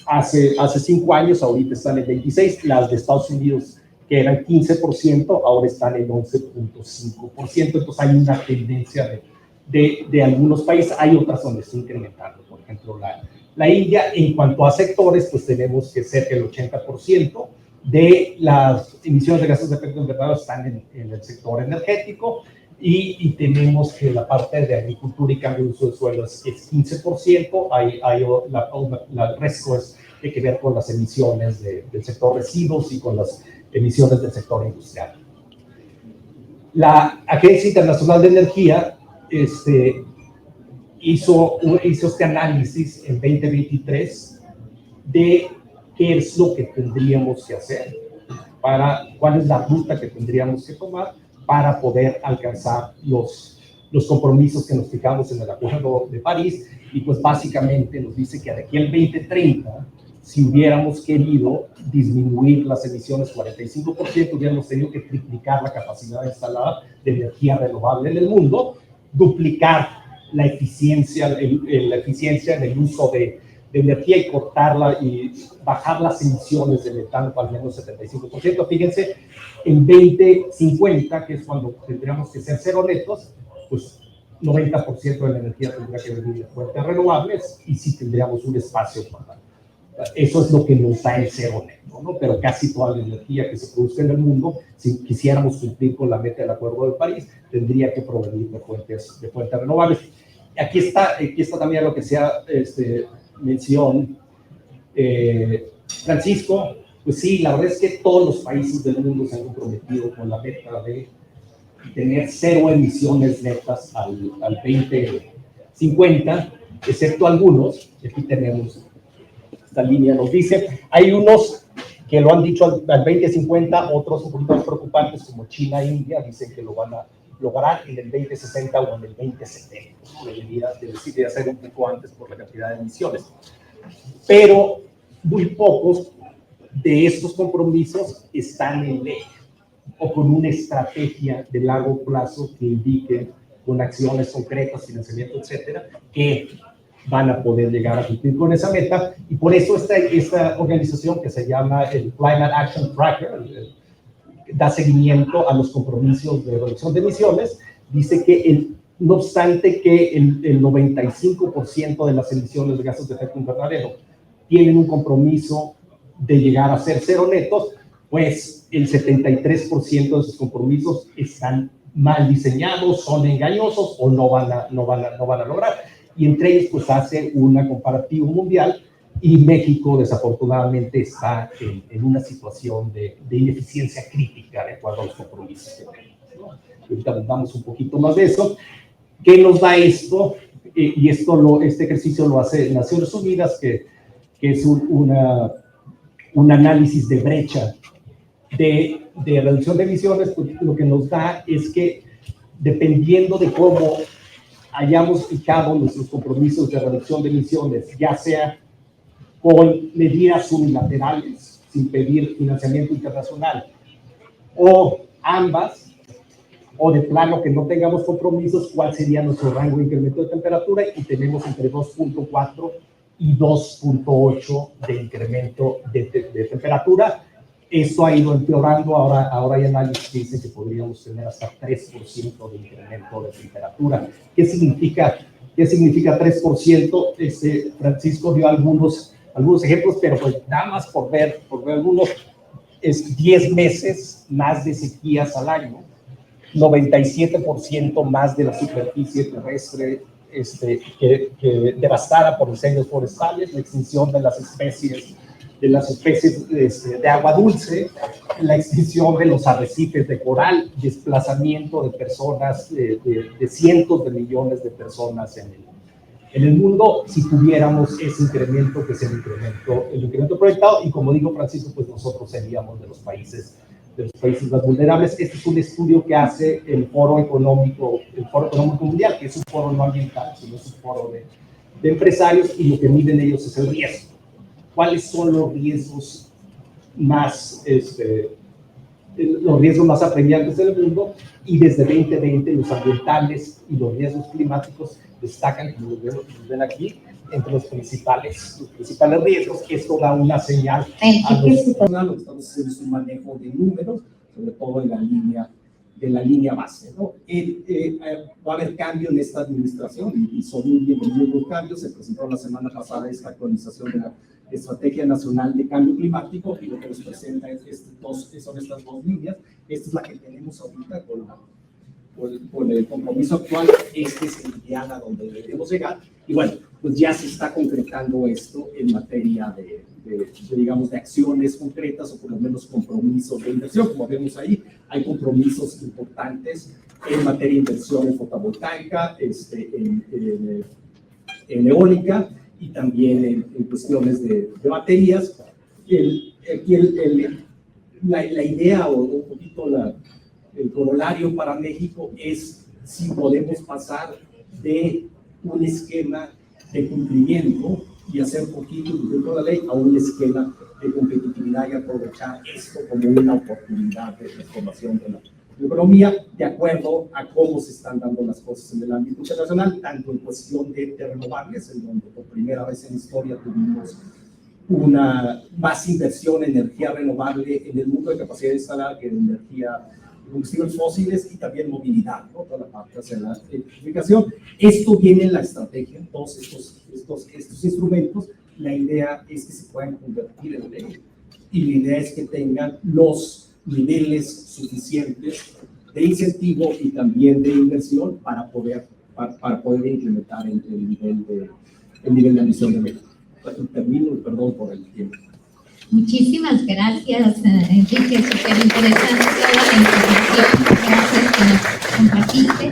hace 5 años, ahorita están en 26%. Las de Estados Unidos, que eran 15%, ahora están en 11.5%. Entonces hay una tendencia de algunos países, hay otras donde está incrementando. Por ejemplo, la India. En cuanto a sectores, pues tenemos que cerca del 80% de las emisiones de gases de efecto invernadero están en el sector energético, y tenemos que la parte de agricultura y cambio de uso de suelo es 15%, el resto tiene que ver con las emisiones del sector residuos y con las emisiones del sector industrial. La Agencia Internacional de Energía hizo este análisis en 2023 de qué es lo que tendríamos que hacer, cuál es la ruta que tendríamos que tomar para poder alcanzar los compromisos que nos fijamos en el Acuerdo de París. Y pues básicamente nos dice que de aquí al 2030, si hubiéramos querido disminuir las emisiones 45%, hubiéramos tenido que triplicar la capacidad instalada de energía renovable en el mundo, duplicar la eficiencia en el uso de energía y cortarla y bajar las emisiones de metano para al menos 75%. Fíjense, en 2050, que es cuando tendríamos que ser cero netos, pues 90% de la energía tendría que venir de fuentes renovables, y sí tendríamos un espacio para eso. Es lo que nos da el cero neto, ¿no? Pero casi toda la energía que se produce en el mundo, si quisiéramos cumplir con la meta del Acuerdo de París, tendría que provenir de fuentes renovables. Aquí está también lo que sea mención Francisco. Pues sí, la verdad es que todos los países del mundo se han comprometido con la meta de tener cero emisiones netas al 2050, excepto algunos. Aquí tenemos esta línea nos dice. Hay unos que lo han dicho al 2050, otros un poquito más preocupantes como China e India dicen que lo van a lograr en el 2060 o en el 2070. Debería ser un poco antes por la cantidad de emisiones. Pero muy pocos de estos compromisos están en ley o con una estrategia de largo plazo que indique con acciones concretas, financiamiento, etcétera, que van a poder llegar a cumplir con esa meta. Y por eso esta organización que se llama el Climate Action Tracker da seguimiento a los compromisos de reducción de emisiones. Dice que no obstante que el 95% de las emisiones de gases de efecto invernadero tienen un compromiso de llegar a ser cero netos, pues el 73% de esos compromisos están mal diseñados, son engañosos o no van a lograr. Y entre ellos pues hace una comparativa mundial y México desafortunadamente está en una situación de ineficiencia crítica de acuerdo a los compromisos que tenemos, ¿no? Ahorita hablamos un poquito más de eso. ¿Qué nos da esto? Y este ejercicio lo hace Naciones Unidas, que es un análisis de brecha de reducción de emisiones. Pues lo que nos da es que dependiendo de cómo hayamos fijado nuestros compromisos de reducción de emisiones, ya sea con medidas unilaterales, sin pedir financiamiento internacional, o ambas, o de plano que no tengamos compromisos, cuál sería nuestro rango de incremento de temperatura, y tenemos entre 2.4 y 2.8 de incremento de temperatura. Esto ha ido empeorando, ahora hay análisis que dicen que podríamos tener hasta 3% de incremento de temperatura. ¿Qué significa 3%? Francisco dio algunos ejemplos, pero pues nada más por ver algunos, es 10 meses más de sequías al año, 97% más de la superficie terrestre que devastada por incendios forestales, la extinción de las especies de agua dulce, la extinción de los arrecifes de coral, desplazamiento de personas, de cientos de millones de personas en el mundo, si tuviéramos ese incremento, que es el incremento proyectado. Y como digo, Francisco, pues nosotros seríamos de los países más vulnerables. Este es un estudio que hace el Foro Económico Mundial, que es un foro no ambiental, sino es un foro de empresarios, y lo que miden ellos es el riesgo. ¿Cuáles son los riesgos más apremiantes del mundo? Y desde 2020 los ambientales y los riesgos climáticos destacan, como ven aquí, entre los principales riesgos. Esto da una señal a los... Lo que estamos haciendo es un manejo de números, sobre todo en la línea base, ¿no? Va a haber cambio en esta administración y son muy bienvenidos los cambios. Se presentó la semana pasada esta actualización de la Estrategia Nacional de Cambio Climático, y lo que nos presenta son estas dos líneas. Esta es la que tenemos ahorita con el compromiso actual. Este es el ideal a donde debemos llegar. Y bueno, pues ya se está concretando esto en materia digamos, de acciones concretas, o por lo menos compromisos de inversión. Como vemos ahí, hay compromisos importantes en materia de inversión en fotovoltaica, en eólica, y también en cuestiones de baterías. La idea, o un poquito el corolario para México, es si podemos pasar de un esquema de cumplimiento y hacer poquito dentro de la ley a un esquema de competitividad, y aprovechar esto como una oportunidad de transformación de la economía, de acuerdo a cómo se están dando las cosas en el ámbito internacional, tanto en cuestión de renovables, en donde por primera vez en la historia tuvimos una más inversión en energía renovable en el mundo, de capacidad de instalar, que en energía combustibles fósiles, y también movilidad, ¿no? Toda la parte hacia la electrificación. Esto viene en la estrategia, todos estos instrumentos. La idea es que se puedan convertir en ley, y la idea es que tengan los niveles suficientes de incentivo y también de inversión para poder implementar el nivel de ambición de México. Termino, perdón por el tiempo. Muchísimas gracias, Enrique, súper interesante toda la información. Gracias que nos compartiste.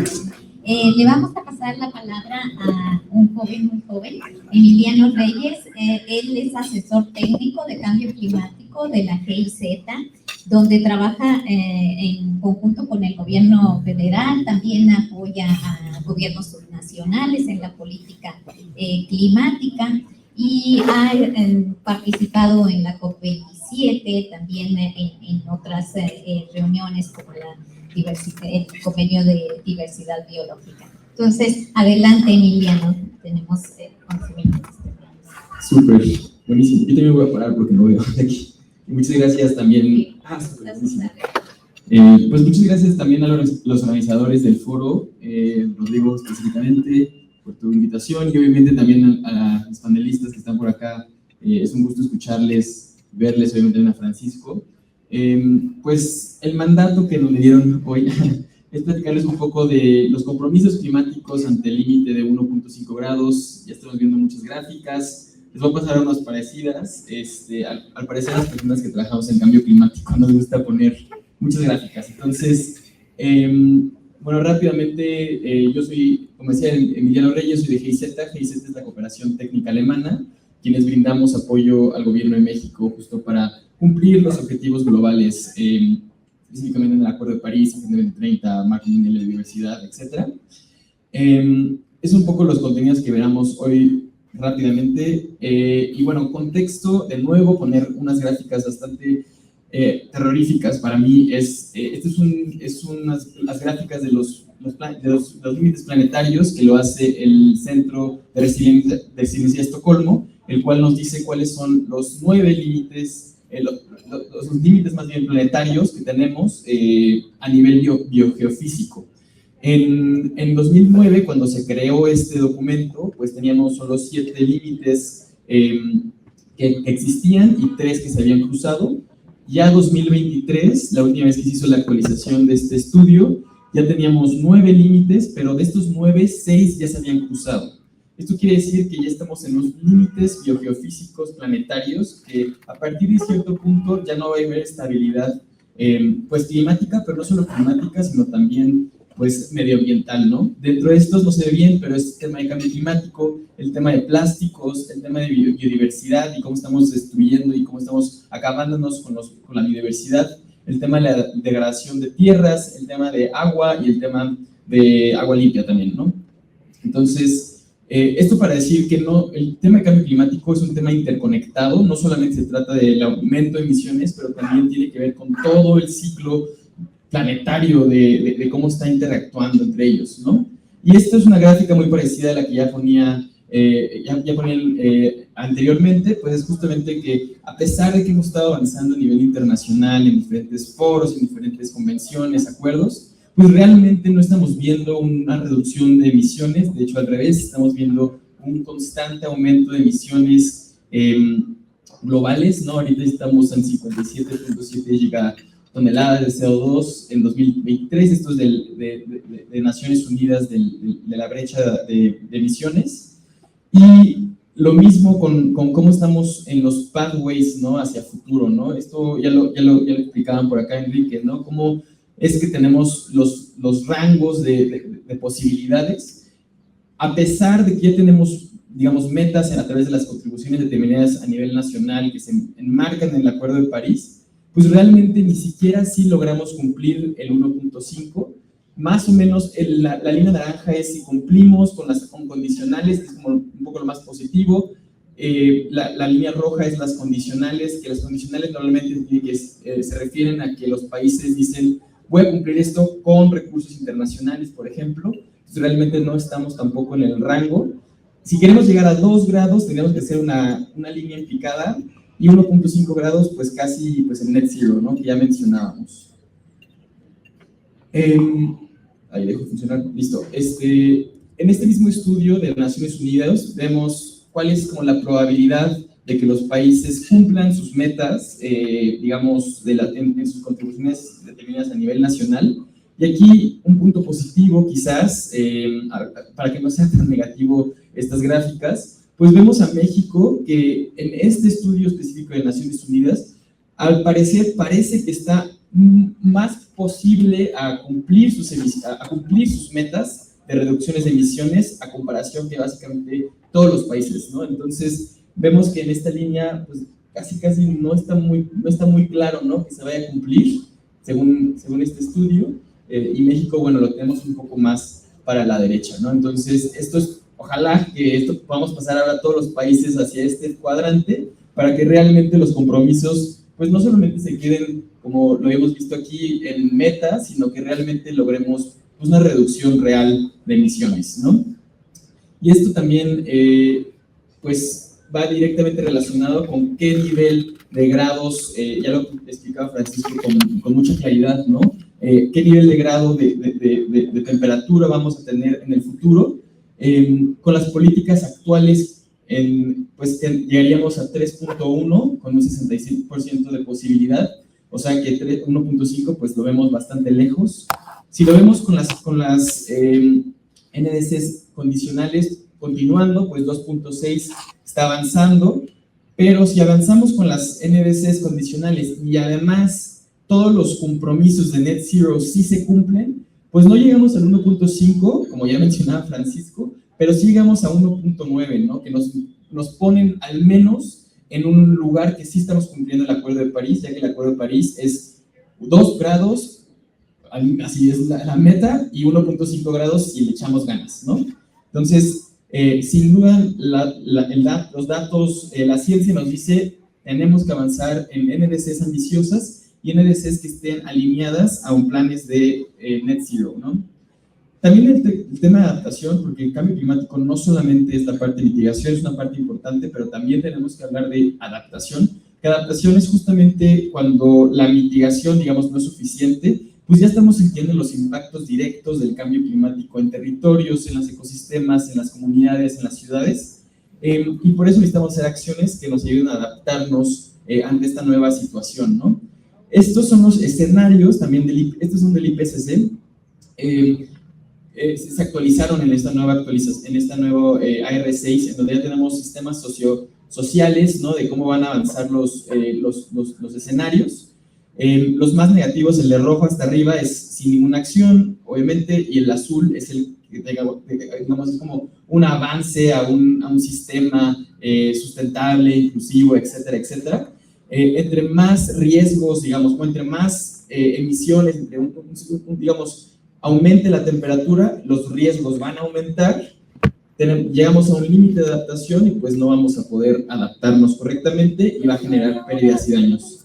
Le vamos a pasar la palabra a un joven muy joven, Emiliano Reyes. Él es asesor técnico de cambio climático de la GIZ, donde trabaja en conjunto con el gobierno federal, también apoya a gobiernos subnacionales en la política climática y ha participado en la COP27, también en otras reuniones como el convenio de diversidad biológica. Entonces, adelante, Emiliano, tenemos conocimientos. Súper, buenísimo. Yo también voy a parar porque no veo aquí. Muchas gracias también. Pues muchas gracias también a los organizadores del foro, Rodrigo específicamente, por tu invitación y obviamente también a los panelistas que están por acá. Es un gusto escucharles, verles, obviamente a Francisco. Pues el mandato que nos dieron hoy es platicarles un poco de los compromisos climáticos ante el límite de 1.5 grados. Ya estamos viendo muchas gráficas. Les voy a pasar unas parecidas. Al parecer, las personas que trabajamos en cambio climático nos gusta poner muchas gráficas. Entonces, bueno, rápidamente, yo soy, como decía, Emiliano Reyes, soy de GIZ. GIZ es la cooperación técnica alemana, quienes brindamos apoyo al gobierno de México justo para cumplir los objetivos globales, específicamente en el Acuerdo de París, Agenda 2030, Marco Mundial de Biodiversidad, etc. Es un poco los contenidos que veremos hoy rápidamente. Y bueno, contexto, de nuevo, poner unas gráficas bastante terroríficas para mí. Las gráficas de los límites planetarios que lo hace el Centro de Resiliencia de Estocolmo, el cual nos dice cuáles son los 9 límites, los límites más bien planetarios que tenemos a nivel biogeofísico. En 2009, cuando se creó este documento, pues teníamos solo 7 límites que existían y 3 que se habían cruzado. Ya 2023, la última vez que se hizo la actualización de este estudio, ya teníamos 9 límites, pero de estos 9, 6 ya se habían cruzado. Esto quiere decir que ya estamos en los límites biogeofísicos planetarios, que a partir de cierto punto ya no va a haber estabilidad pues climática, pero no solo climática, sino también pues medioambiental, ¿no? Dentro de estos no se ve bien, pero es el tema de cambio climático, el tema de plásticos, el tema de biodiversidad y cómo estamos destruyendo y cómo estamos acabándonos con la biodiversidad, el tema de la degradación de tierras, el tema de agua y el tema de agua limpia también, ¿no? Entonces, esto para decir que el tema de cambio climático es un tema interconectado, no solamente se trata del aumento de emisiones, pero también tiene que ver con todo el ciclo planetario de cómo está interactuando entre ellos, ¿no? Y esta es una gráfica muy parecida a la que ya ponía anteriormente, pues es justamente que a pesar de que hemos estado avanzando a nivel internacional en diferentes foros, en diferentes convenciones, acuerdos, pues realmente no estamos viendo una reducción de emisiones, de hecho al revés, estamos viendo un constante aumento de emisiones globales, ¿no? Ahorita estamos en 57.7 toneladas de CO2 en 2023, esto es de Naciones Unidas de la brecha de emisiones, y lo mismo con cómo estamos en los pathways, ¿no? Hacia futuro, ¿no? Esto ya lo explicaban por acá, Enrique, ¿no? Cómo es que tenemos los rangos de posibilidades, a pesar de que ya tenemos, digamos, metas a través de las contribuciones determinadas a nivel nacional que se enmarcan en el Acuerdo de París, pues realmente ni siquiera sí logramos cumplir el 1.5, más o menos la línea naranja es si cumplimos con las condicionales, que es como un poco lo más positivo, la línea roja es las condicionales, que las condicionales normalmente se refieren a que los países dicen, voy a cumplir esto con recursos internacionales, por ejemplo, entonces realmente no estamos tampoco en el rango. Si queremos llegar a 2 grados, tenemos que hacer una línea en picada, y 1.5 grados, pues casi pues en net zero, ¿no? Que ya mencionábamos. Ahí dejo funcionar, listo. En este mismo estudio de Naciones Unidas vemos cuál es como la probabilidad de que los países cumplan sus metas, digamos, en sus contribuciones determinadas a nivel nacional. Y aquí un punto positivo quizás, para que no sea tan negativo estas gráficas, pues vemos a México que en este estudio específico de Naciones Unidas, al parecer parece que está más posible a cumplir sus metas de reducciones de emisiones a comparación que básicamente todos los países, ¿no? Entonces, vemos que en esta línea, pues casi no está muy claro, ¿no?, que se vaya a cumplir, según este estudio, y México, bueno, lo tenemos un poco más para la derecha, ¿no? Entonces, ojalá que esto podamos pasar ahora a todos los países hacia este cuadrante, para que realmente los compromisos, pues no solamente se queden, como lo hemos visto aquí, en meta, sino que realmente logremos pues, una reducción real de emisiones, ¿no? Y esto también, pues, va directamente relacionado con qué nivel de grados, ya lo explicaba Francisco con mucha claridad, ¿no? Qué nivel de grado de temperatura vamos a tener en el futuro. Con las políticas actuales, pues llegaríamos a 3.1 con un 65% de posibilidad, o sea que 1.5 pues lo vemos bastante lejos. Si lo vemos con las NDCs condicionales continuando, pues 2.6 está avanzando, pero si avanzamos con las NDCs condicionales y además todos los compromisos de Net Zero sí se cumplen, pues no llegamos al 1.5, como ya mencionaba Francisco, pero sí llegamos a 1.9, ¿no? Que nos ponen al menos en un lugar que sí estamos cumpliendo el Acuerdo de París, ya que el Acuerdo de París es 2 grados, así es la meta, y 1.5 grados si le echamos ganas, ¿no? Entonces, sin duda, los datos, la ciencia nos dice, tenemos que avanzar en NDCs ambiciosas y NDCs que estén alineadas a un planes de Net Zero, ¿no? También el tema de adaptación, porque el cambio climático no solamente es la parte de mitigación, es una parte importante, pero también tenemos que hablar de adaptación, que adaptación es justamente cuando la mitigación, digamos, no es suficiente, pues ya estamos sintiendo los impactos directos del cambio climático en territorios, en los ecosistemas, en las comunidades, en las ciudades, y por eso necesitamos hacer acciones que nos ayuden a adaptarnos ante esta nueva situación, ¿no? Estos son los escenarios también estos son del IPCC, se actualizaron en esta nueva actualización, en esta nueva AR6, en donde ya tenemos sistemas sociales, ¿no? De cómo van a avanzar los escenarios. Los más negativos, el de rojo hasta arriba es sin ninguna acción, obviamente, y el azul es el que, digamos, es como un avance a un sistema sustentable, inclusivo, etcétera, etcétera. Entre más riesgos, digamos, o entre más emisiones, digamos, aumente la temperatura, los riesgos van a aumentar, llegamos a un límite de adaptación y pues no vamos a poder adaptarnos correctamente y va a generar pérdidas y daños.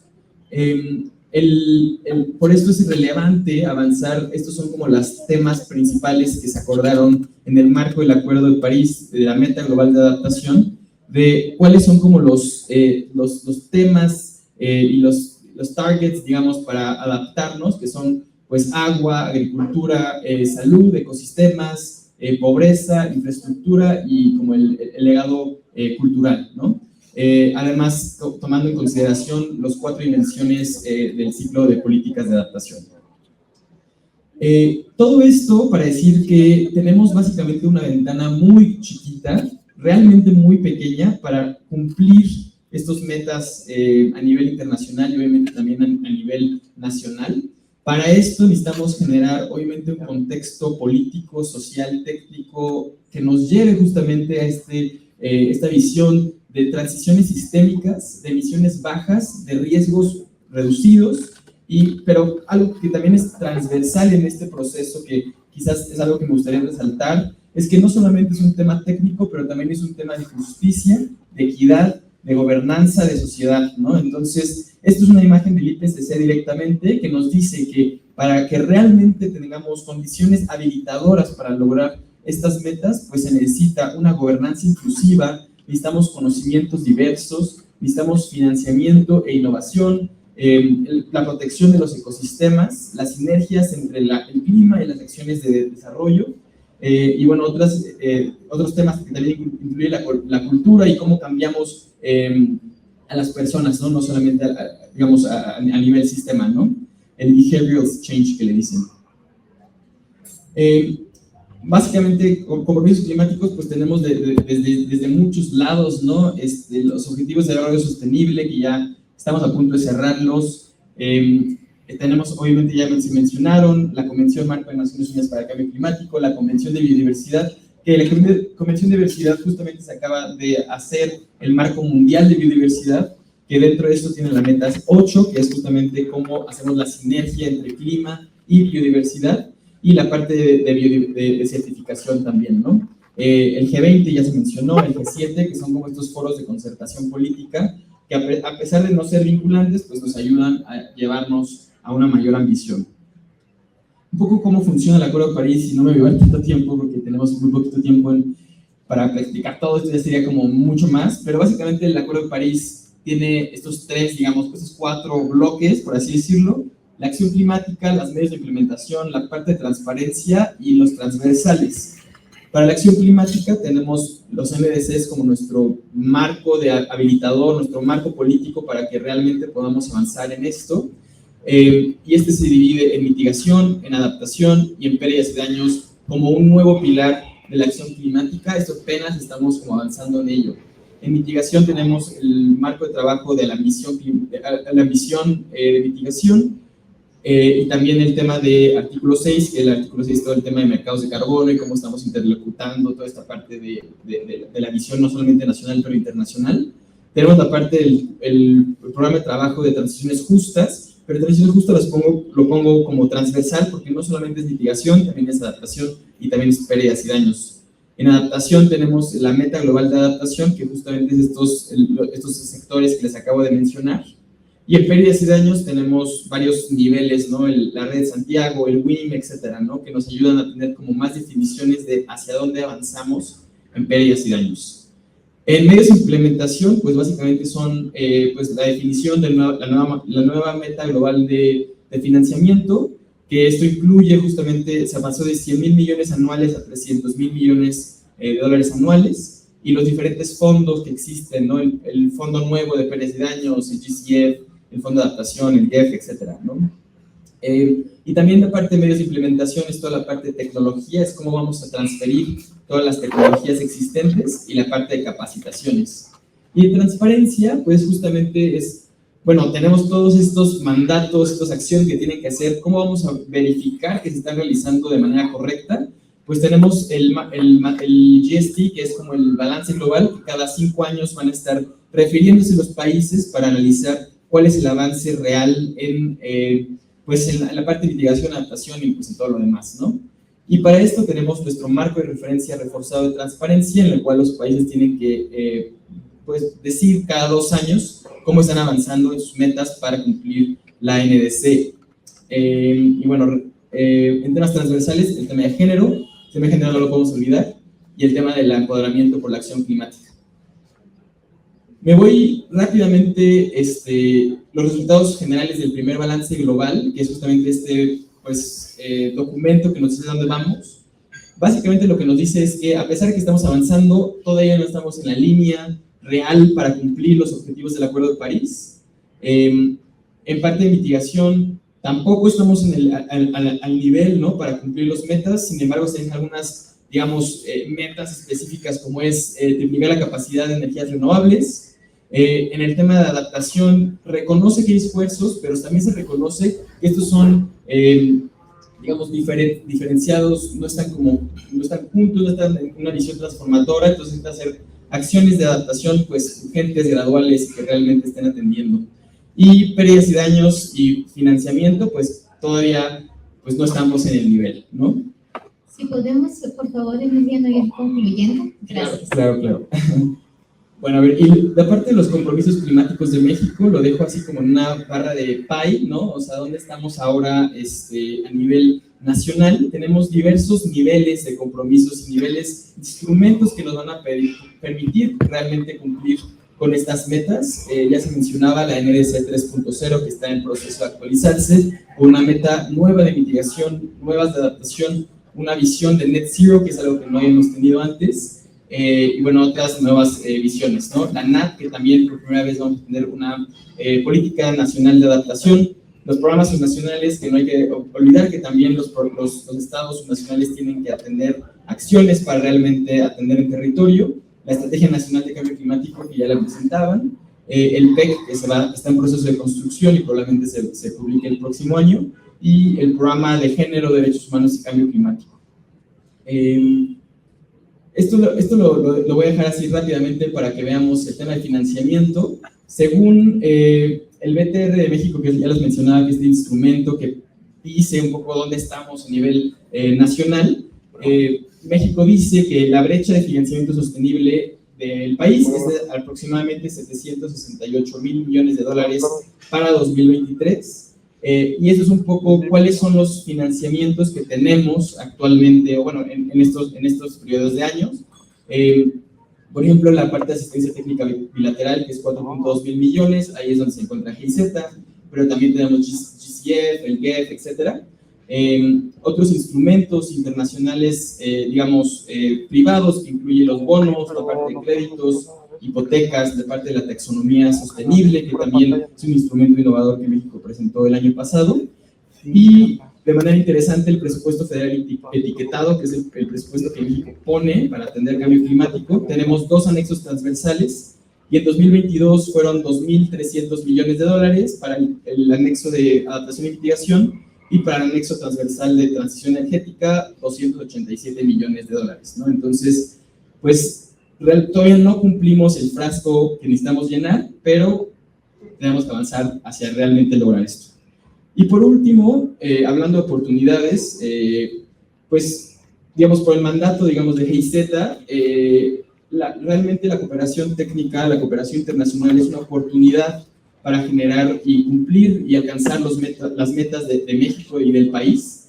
Por esto es relevante avanzar, estos son como los temas principales que se acordaron en el marco del Acuerdo de París, de la Meta Global de Adaptación, de cuáles son como los temas y los targets, digamos, para adaptarnos, que son pues agua, agricultura, salud, ecosistemas, pobreza, infraestructura y como el legado cultural, ¿no? Además, tomando en consideración los 4 dimensiones del ciclo de políticas de adaptación. Todo esto para decir que tenemos básicamente una ventana muy chiquita, realmente muy pequeña, para cumplir estos metas a nivel internacional y obviamente también a nivel nacional. Para esto necesitamos generar obviamente un contexto político, social, técnico que nos lleve justamente a esta visión de transiciones sistémicas, de emisiones bajas, de riesgos reducidos, pero algo que también es transversal en este proceso, que quizás es algo que me gustaría resaltar, es que no solamente es un tema técnico, pero también es un tema de justicia, de equidad, de gobernanza, de sociedad, ¿no? Entonces, esto es una imagen del IPCC directamente que nos dice que para que realmente tengamos condiciones habilitadoras para lograr estas metas, pues se necesita una gobernanza inclusiva, necesitamos conocimientos diversos, necesitamos financiamiento e innovación, la protección de los ecosistemas, las sinergias entre el clima y las acciones de desarrollo, y bueno, otros temas que también incluyen la cultura y cómo cambiamos a las personas, ¿no? No solamente, digamos, a nivel sistema, ¿no? El behavioral change que le dicen. Básicamente, con compromisos climáticos, pues tenemos desde muchos lados, ¿no? Los objetivos de desarrollo sostenible, que ya estamos a punto de cerrarlos. Tenemos, obviamente, ya se mencionaron, la Convención Marco de Naciones Unidas para el Cambio Climático, la Convención de Biodiversidad, que la Convención de Biodiversidad justamente se acaba de hacer el marco mundial de biodiversidad, que dentro de esto tiene la meta 8, que es justamente cómo hacemos la sinergia entre clima y biodiversidad, y la parte de certificación también, ¿no? El G20 ya se mencionó, el G7, que son como estos foros de concertación política, que a pesar de no ser vinculantes, pues nos ayudan a llevarnos a una mayor ambición. Un poco cómo funciona el Acuerdo de París, y no me voy a llevar tanto tiempo, porque tenemos muy poquito tiempo para explicar todo esto, ya sería como mucho más, pero básicamente el Acuerdo de París tiene estos tres, digamos, estos 4 bloques, por así decirlo: la acción climática, los medios de implementación, la parte de transparencia y los transversales. Para la acción climática tenemos los NDCs como nuestro marco de habilitador, nuestro marco político para que realmente podamos avanzar en esto. Y este se divide en mitigación, en adaptación y en pérdidas de daños como un nuevo pilar de la acción climática. Esto apenas estamos como avanzando en ello. En mitigación tenemos el marco de trabajo de la misión de mitigación, y también el tema de artículo 6, que el artículo 6 es todo el tema de mercados de carbono y cómo estamos interlocutando toda esta parte de la visión no solamente nacional, pero internacional. Tenemos la parte del programa de trabajo de transiciones justas, pero transiciones justas lo pongo como transversal, porque no solamente es mitigación, también es adaptación y también es pérdidas y daños. En adaptación tenemos la meta global de adaptación, que justamente es estos sectores que les acabo de mencionar. Y en pérdidas y daños tenemos varios niveles, ¿no? La Red de Santiago, el WIM, etcétera, ¿no? Que nos ayudan a tener como más definiciones de hacia dónde avanzamos en pérdidas y daños. En medios de implementación, pues básicamente son pues la definición de la nueva meta global de financiamiento, que esto incluye justamente, se pasó de 100,000 millones anuales a 300,000 millones de dólares anuales, y los diferentes fondos que existen, ¿no? El fondo nuevo de pérdidas y daños, el GCF, el fondo de adaptación, el GEF, etcétera, ¿no? Y también la parte de medios de implementación es toda la parte de tecnología, es cómo vamos a transferir todas las tecnologías existentes, y la parte de capacitaciones. Y en transparencia, pues justamente es, bueno, tenemos todos estos mandatos, estas acciones que tienen que hacer, cómo vamos a verificar que se están realizando de manera correcta. Pues tenemos el GST, que es como el balance global, que cada 5 años van a estar refiriéndose los países para analizar cuál es el avance real en la parte de mitigación, adaptación y pues en todo lo demás, ¿no? Y para esto tenemos nuestro marco de referencia reforzado de transparencia, en el cual los países tienen que pues decir cada 2 años cómo están avanzando en sus metas para cumplir la NDC. Y bueno, en temas transversales, el tema de género no lo podemos olvidar, y el tema del empoderamiento por la acción climática. Me voy rápidamente, los resultados generales del primer balance global, que es justamente este documento que nos dice dónde vamos. Básicamente lo que nos dice es que a pesar de que estamos avanzando, todavía no estamos en la línea real para cumplir los objetivos del Acuerdo de París. En parte de mitigación, tampoco estamos al nivel, ¿no?, para cumplir las metas. Sin embargo, se tienen algunas, digamos, metas específicas, como es triplicar la capacidad de energías renovables. En el tema de adaptación, reconoce que hay esfuerzos, pero también se reconoce que estos son, digamos, diferenciados, no están juntos, no están en una visión transformadora. Entonces necesita hacer acciones de adaptación pues urgentes, graduales, y que realmente estén atendiendo. Y pérdidas y daños y financiamiento, pues todavía pues no estamos en el nivel, ¿no? Si podemos, por favor, Emiliano, ir concluyendo. Gracias. Claro. Bueno, a ver, y la parte de los compromisos climáticos de México lo dejo así como en una barra de pie, ¿no? O sea, ¿dónde estamos ahora a nivel nacional? Tenemos diversos niveles de compromisos y niveles, instrumentos que nos van a permitir realmente cumplir con estas metas. Ya se mencionaba la NDC 3.0, que está en proceso de actualizarse, con una meta nueva de mitigación, nuevas de adaptación, una visión de net zero, que es algo que no habíamos tenido antes, y bueno, otras nuevas visiones, ¿no? La NAT, que también por primera vez vamos a tener una política nacional de adaptación, los programas subnacionales, que no hay que olvidar que también los estados subnacionales tienen que atender acciones para realmente atender el territorio, la Estrategia Nacional de Cambio Climático, que ya la presentaban, el PEC, que está en proceso de construcción y probablemente se publique el próximo año, y el programa de género, derechos humanos y cambio climático. Esto lo voy a dejar así rápidamente para que veamos el tema de financiamiento. Según el BTR de México, que ya les mencionaba, que es este instrumento que dice un poco dónde estamos a nivel nacional, México dice que la brecha de financiamiento sostenible del país es de aproximadamente 768 mil millones de dólares para 2023. Y eso es un poco cuáles son los financiamientos que tenemos actualmente, o bueno, en estos periodos de años. Por ejemplo, la parte de asistencia técnica bilateral, que es 4.2 mil millones, ahí es donde se encuentra GIZ, pero también tenemos GCF, el GEF, etc. Otros instrumentos internacionales, privados, que incluyen los bonos, la parte de créditos, hipotecas, de parte de la taxonomía sostenible, que también es un instrumento innovador que México presentó el año pasado, y de manera interesante el presupuesto federal etiquetado, que es el presupuesto que México pone para atender cambio climático. Tenemos 2 anexos transversales, y en 2022 fueron 2.300 millones de dólares para el anexo de adaptación y mitigación, y para el anexo transversal de transición energética, 287 millones de dólares, ¿no? Entonces, pues, todavía no cumplimos el frasco que necesitamos llenar, pero tenemos que avanzar hacia realmente lograr esto. Y por último, hablando de oportunidades, pues, digamos, por el mandato, digamos, de GIZ, realmente la cooperación técnica, la cooperación internacional es una oportunidad para generar y cumplir y alcanzar las metas de México y del país.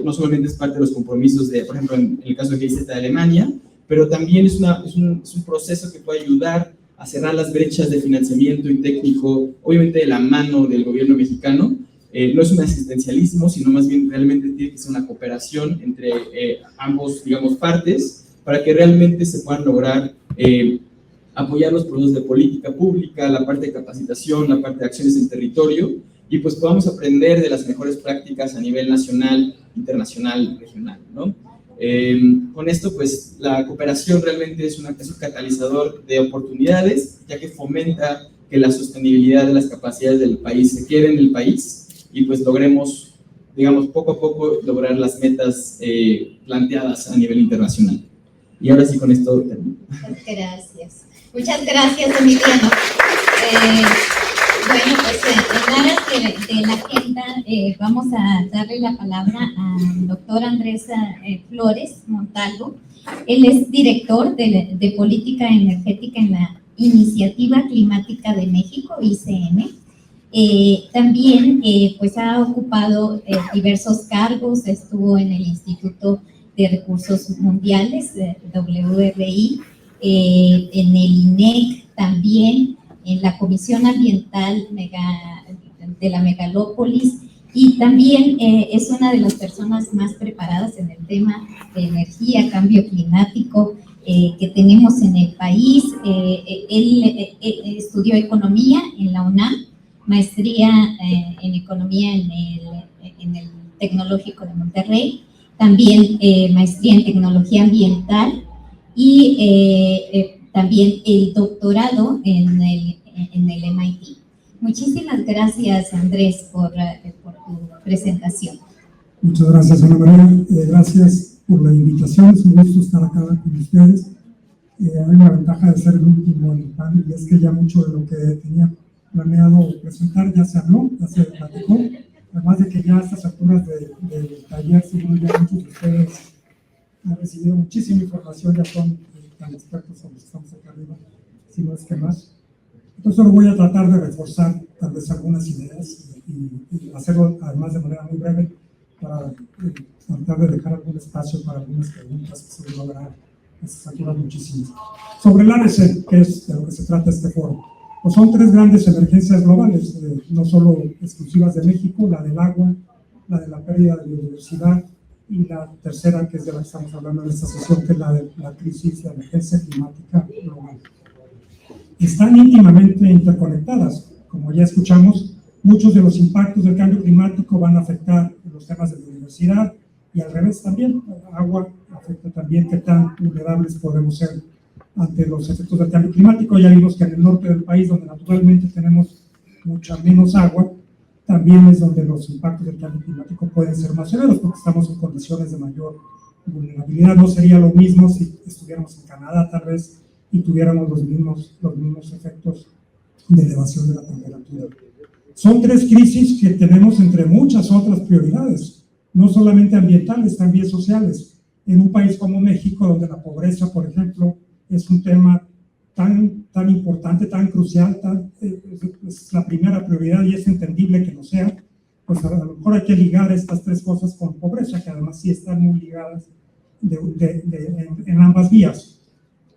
No solamente es parte de los compromisos de, por ejemplo, en el caso de GIZ de Alemania, pero también es un proceso que puede ayudar a cerrar las brechas de financiamiento y técnico, obviamente de la mano del gobierno mexicano. No es un asistencialismo, sino más bien realmente tiene que ser una cooperación entre ambos, digamos, partes, para que realmente se puedan lograr apoyar los procesos de política pública, la parte de capacitación, la parte de acciones en territorio, y pues podamos aprender de las mejores prácticas a nivel nacional, internacional, regional, ¿no? Con esto, pues, la cooperación realmente es un catalizador de oportunidades, ya que fomenta que la sostenibilidad de las capacidades del país se quede en el país y pues logremos, digamos, poco a poco lograr las metas planteadas a nivel internacional. Y ahora sí, con esto termino. Muchas gracias. Muchas gracias, Emiliano. Bueno, pues en aras de la agenda vamos a darle la palabra al doctor Andrés Flores Montalvo. Él es director de Política Energética en la Iniciativa Climática de México, ICM. También pues ha ocupado diversos cargos, estuvo en el Instituto de Recursos Mundiales, WRI, en el INEC también, en la Comisión Ambiental de la Megalópolis, y también es una de las personas más preparadas en el tema de energía, cambio climático que tenemos en el país. Él estudió economía en la UNAM, maestría en economía en el Tecnológico de Monterrey, también maestría en tecnología ambiental y también el doctorado en el MIT. Muchísimas gracias, Andrés, por tu presentación. Muchas gracias, Ana María. Gracias por la invitación. Es un gusto estar acá con ustedes. Hay una ventaja de ser el último en el panel, y es que ya mucho de lo que tenía planeado presentar ya se habló, ya se platicó. Además de que ya a estas alturas del taller, seguro ya muchos de ustedes han recibido muchísima información, ya son tan expertos como los que estamos acá arriba, si no es que más. Entonces solo voy a tratar de reforzar tal vez algunas ideas y hacerlo además de manera muy breve para tratar de dejar algún espacio para algunas preguntas que seguro habrá a estas alturas muchísimas. Sobre el ADC, que es de lo que se trata este foro, pues son 3 grandes emergencias globales, no solo exclusivas de México: la del agua, la de la pérdida de biodiversidad, y la tercera, que es de la que estamos hablando en esta sesión, que es la de la crisis de emergencia climática global. Están íntimamente interconectadas. Como ya escuchamos, muchos de los impactos del cambio climático van a afectar los temas de biodiversidad, y al revés también. Agua afecta también qué tan vulnerables podemos ser ante los efectos del cambio climático. Ya vimos que en el norte del país, donde naturalmente tenemos mucha menos agua, también es donde los impactos del cambio climático pueden ser más severos, porque estamos en condiciones de mayor vulnerabilidad. No sería lo mismo si estuviéramos en Canadá, tal vez, y tuviéramos los mismos efectos de elevación de la temperatura. Son 3 crisis que tenemos entre muchas otras prioridades, no solamente ambientales, también sociales. En un país como México, donde la pobreza, por ejemplo, es un tema tan importante, tan crucial, es la primera prioridad y es entendible que lo sea, pues a lo mejor hay que ligar estas 3 cosas con pobreza, que además sí están muy ligadas en ambas vías.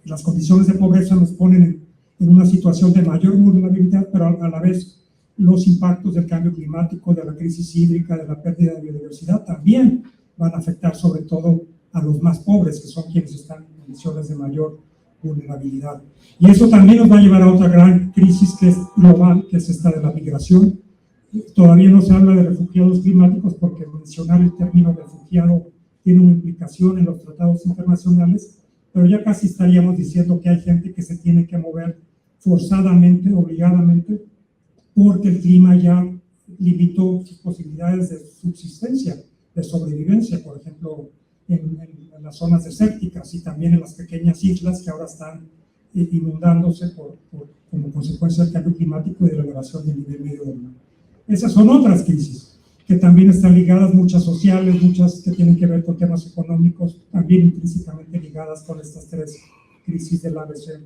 Las condiciones de pobreza nos ponen en una situación de mayor vulnerabilidad, pero a la vez los impactos del cambio climático, de la crisis hídrica, de la pérdida de biodiversidad también van a afectar sobre todo a los más pobres, que son quienes están en condiciones de mayor vulnerabilidad. Y eso también nos va a llevar a otra gran crisis que es global, que es esta de la migración. Todavía no se habla de refugiados climáticos porque mencionar el término refugiado tiene una implicación en los tratados internacionales, pero ya casi estaríamos diciendo que hay gente que se tiene que mover forzadamente, obligadamente, porque el clima ya limitó sus posibilidades de subsistencia, de sobrevivencia, por ejemplo, en las zonas desérticas y también en las pequeñas islas que ahora están inundándose como consecuencia del cambio climático y de la elevación del nivel medio del mar. Esas son otras crisis que también están ligadas, muchas sociales, muchas que tienen que ver con temas económicos, también intrínsecamente ligadas con estas 3 crisis del ABC,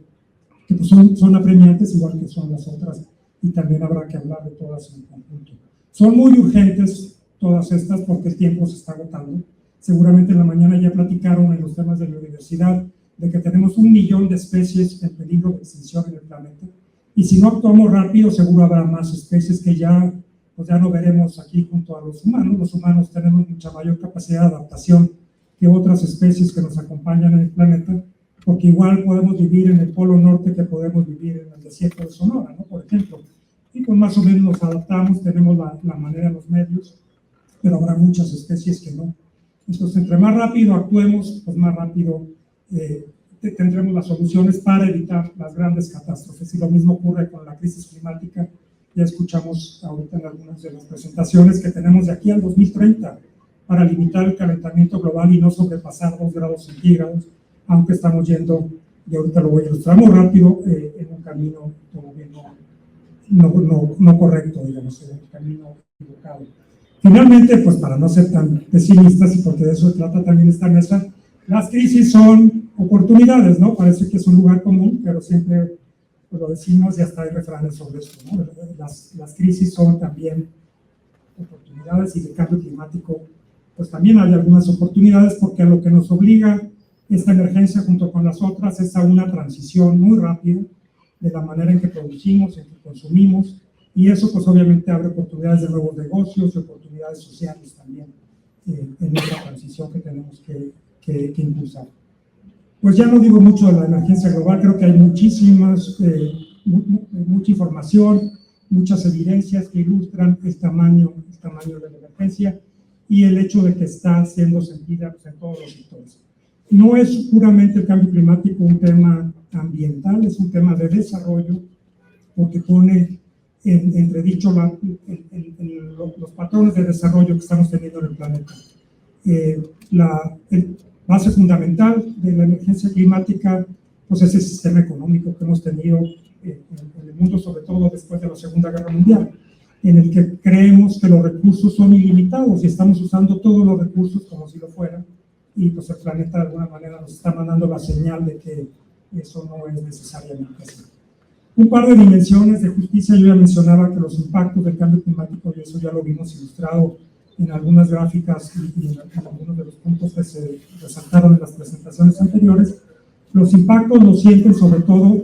que pues son apremiantes igual que son las otras, y también habrá que hablar de todas en conjunto. Son muy urgentes todas estas porque el tiempo se está agotando. Seguramente en la mañana ya platicaron en los temas de biodiversidad de que tenemos 1 millón de especies en peligro de extinción en el planeta, y si no actuamos rápido seguro habrá más especies que ya no veremos aquí junto a los humanos. Los humanos tenemos mucha mayor capacidad de adaptación que otras especies que nos acompañan en el planeta, porque igual podemos vivir en el Polo Norte que podemos vivir en el desierto de Sonora, ¿no? Por ejemplo. Y pues más o menos nos adaptamos, tenemos la manera, los medios, pero habrá muchas especies que no. Entonces, entre más rápido actuemos, pues más rápido tendremos las soluciones para evitar las grandes catástrofes. Y lo mismo ocurre con la crisis climática. Ya escuchamos ahorita en algunas de las presentaciones que tenemos de aquí al 2030 para limitar el calentamiento global y no sobrepasar 2 grados centígrados, aunque estamos yendo, y ahorita lo voy a ilustrar muy rápido, en un camino todavía no correcto, digamos, en un camino equivocado. Finalmente, pues para no ser tan pesimistas, y porque de eso se trata también esta mesa, las crisis son oportunidades, ¿no? Parece que es un lugar común, pero siempre pues, lo decimos y hasta hay refranes sobre esto, ¿no? Las crisis son también oportunidades, y el cambio climático, pues también hay algunas oportunidades, porque a lo que nos obliga esta emergencia junto con las otras es a una transición muy rápida de la manera en que producimos, en que consumimos, y eso pues obviamente abre oportunidades de nuevos negocios y oportunidades sociales también en esta transición que tenemos que impulsar. Pues ya no digo mucho de la emergencia global, creo que hay mucha información, muchas evidencias que ilustran el tamaño de la emergencia y el hecho de que está siendo sentida pues, en todos los sectores. No es puramente el cambio climático un tema ambiental, es un tema de desarrollo, porque pone en entredicho los patrones de desarrollo que estamos teniendo en el planeta. La base fundamental de la emergencia climática pues es el sistema económico que hemos tenido en el mundo, sobre todo después de la Segunda Guerra Mundial, en el que creemos que los recursos son ilimitados y estamos usando todos los recursos como si lo fueran, y pues el planeta de alguna manera nos está mandando la señal de que eso no es necesariamente así. Un par de dimensiones de justicia. Yo ya mencionaba que los impactos del cambio climático, y eso ya lo vimos ilustrado en algunas gráficas y en algunos de los puntos que se resaltaron en las presentaciones anteriores, los impactos los sienten sobre todo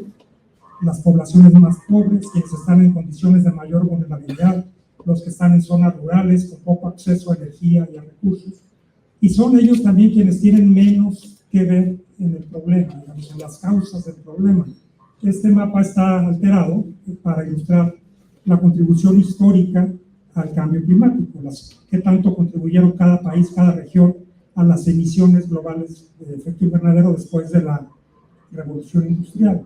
las poblaciones más pobres, quienes están en condiciones de mayor vulnerabilidad, los que están en zonas rurales con poco acceso a energía y a recursos, y son ellos también quienes tienen menos que ver en el problema, digamos, en las causas del problema. Este mapa está alterado para ilustrar la contribución histórica al cambio climático, qué tanto contribuyeron cada país, cada región a las emisiones globales de efecto invernadero después de la revolución industrial.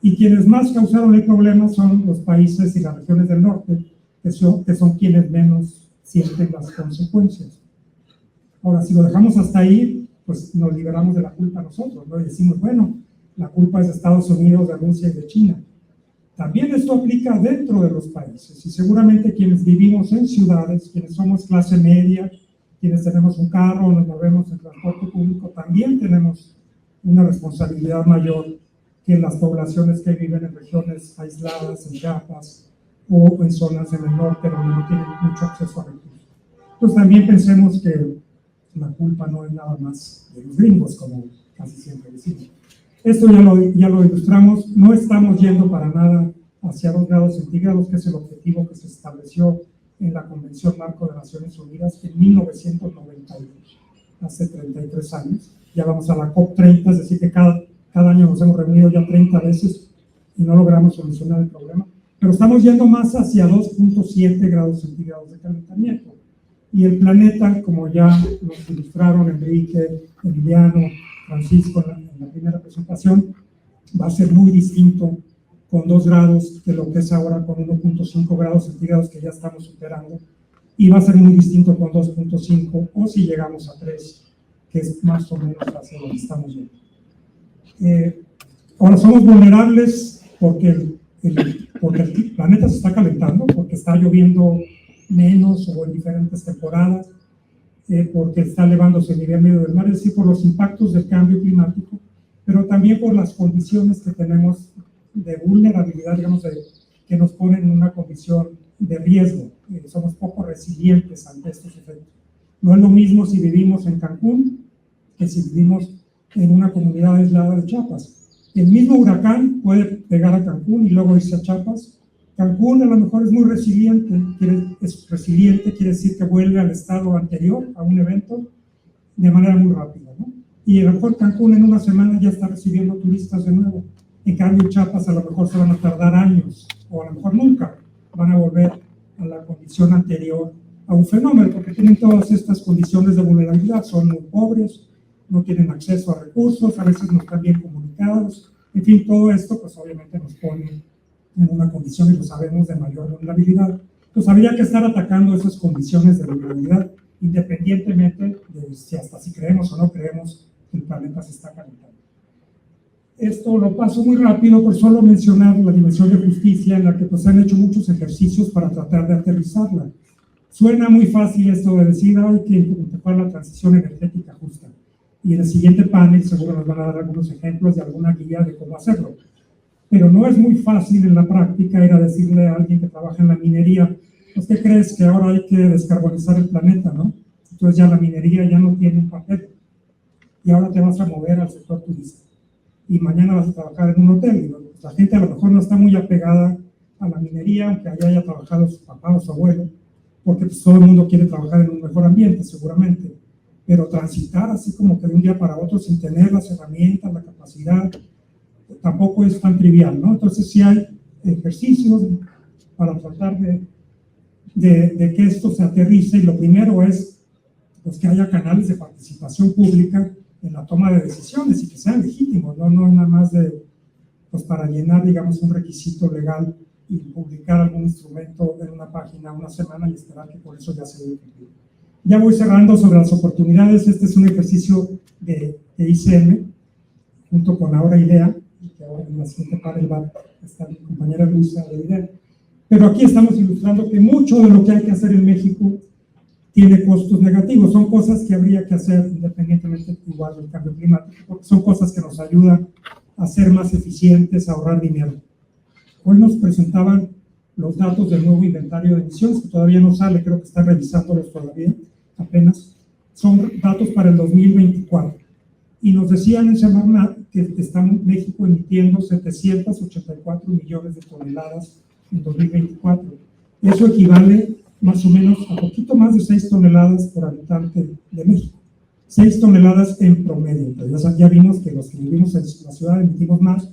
Y quienes más causaron el problema son los países y las regiones del norte, que son quienes menos sienten las consecuencias. Ahora, si lo dejamos hasta ahí, pues nos liberamos de la culpa nosotros, ¿no? Y decimos, bueno, la culpa es de Estados Unidos, de Rusia y de China. También esto aplica dentro de los países, y seguramente quienes vivimos en ciudades, quienes somos clase media, quienes tenemos un carro o nos movemos en transporte público, también tenemos una responsabilidad mayor que las poblaciones que viven en regiones aisladas, en Chiapas, o en zonas en el norte donde no tienen mucho acceso a recursos. Entonces también pensemos que la culpa no es nada más de los gringos, como casi siempre decimos. Esto ya lo ilustramos, no estamos yendo para nada hacia 2 grados centígrados, que es el objetivo que se estableció en la Convención Marco de Naciones Unidas en 1992, hace 33 años. Ya vamos a la COP30, es decir, que cada año nos hemos reunido ya 30 veces y no logramos solucionar el problema. Pero estamos yendo más hacia 2.7 grados centígrados de calentamiento. Y el planeta, como ya nos ilustraron Enrique, Emiliano, Francisco en la primera presentación, va a ser muy distinto con 2 grados de lo que es ahora con 1.5 grados centígrados que ya estamos superando, y va a ser muy distinto con 2.5 o si llegamos a 3, que es más o menos hacia lo que estamos yendo. Ahora somos vulnerables porque el planeta se está calentando, porque está lloviendo menos o en diferentes temporadas, porque está elevándose el nivel medio del mar, es decir, por los impactos del cambio climático, pero también por las condiciones que tenemos de vulnerabilidad, digamos, que nos ponen en una condición de riesgo. Somos poco resilientes ante estos efectos. No es lo mismo si vivimos en Cancún que si vivimos en una comunidad aislada de Chiapas. El mismo huracán puede pegar a Cancún y luego irse a Chiapas. Cancún a lo mejor es muy resiliente, quiere decir que vuelve al estado anterior a un evento de manera muy rápida, ¿no? Y a lo mejor Cancún en una semana ya está recibiendo turistas de nuevo. En cambio, Chiapas a lo mejor se van a tardar años, o a lo mejor nunca van a volver a la condición anterior a un fenómeno, porque tienen todas estas condiciones de vulnerabilidad, son muy pobres, no tienen acceso a recursos, a veces no están bien comunicados, en fin, todo esto pues obviamente nos pone en una condición, y lo sabemos, de mayor vulnerabilidad. Pues habría que estar atacando esas condiciones de vulnerabilidad, independientemente de si creemos o no creemos que el planeta se está calentando. Esto lo paso muy rápido por solo mencionar la dimensión de justicia en la que pues han hecho muchos ejercicios para tratar de aterrizarla. Suena muy fácil esto de decir, hay que implementar la transición energética justa. Y en el siguiente panel seguro nos van a dar algunos ejemplos de alguna guía de cómo hacerlo. Pero no es muy fácil en la práctica ir a decirle a alguien que trabaja en la minería, pues ¿qué crees? Que ahora hay que descarbonizar el planeta, ¿no? Entonces ya la minería ya no tiene un papel. Y ahora te vas a mover al sector turístico. Y mañana vas a trabajar en un hotel. Y pues, la gente a lo mejor no está muy apegada a la minería, aunque allá haya trabajado su papá o su abuelo, porque pues, todo el mundo quiere trabajar en un mejor ambiente, seguramente. Pero transitar así como que de un día para otro sin tener las herramientas, la capacidad, tampoco es tan trivial, ¿no? Entonces sí hay ejercicios para tratar de que esto se aterrice, y lo primero es pues, que haya canales de participación pública en la toma de decisiones y que sean legítimos, no nada más pues para llenar, digamos, un requisito legal y publicar algún instrumento en una página una semana y esperar que por eso ya se dé. Ya voy cerrando sobre las oportunidades. Este es un ejercicio de ICM junto con Ahora IDEA, que ahora en la siguiente panel va a estar mi compañera Luisa de IDEA. Pero aquí estamos ilustrando que mucho de lo que hay que hacer en México tiene costos negativos. Son cosas que habría que hacer independientemente igual del cambio climático, porque son cosas que nos ayudan a ser más eficientes, a ahorrar dinero. Hoy nos presentaban los datos del nuevo inventario de emisiones, que todavía no sale, creo que están revisándolos todavía, apenas. Son datos para el 2024. Y nos decían en Semarnat que está México emitiendo 784 millones de toneladas en 2024. Eso equivale más o menos a poquito más de 6 toneladas por habitante de México. 6 toneladas en promedio. Ya vimos que los que vivimos en la ciudad emitimos más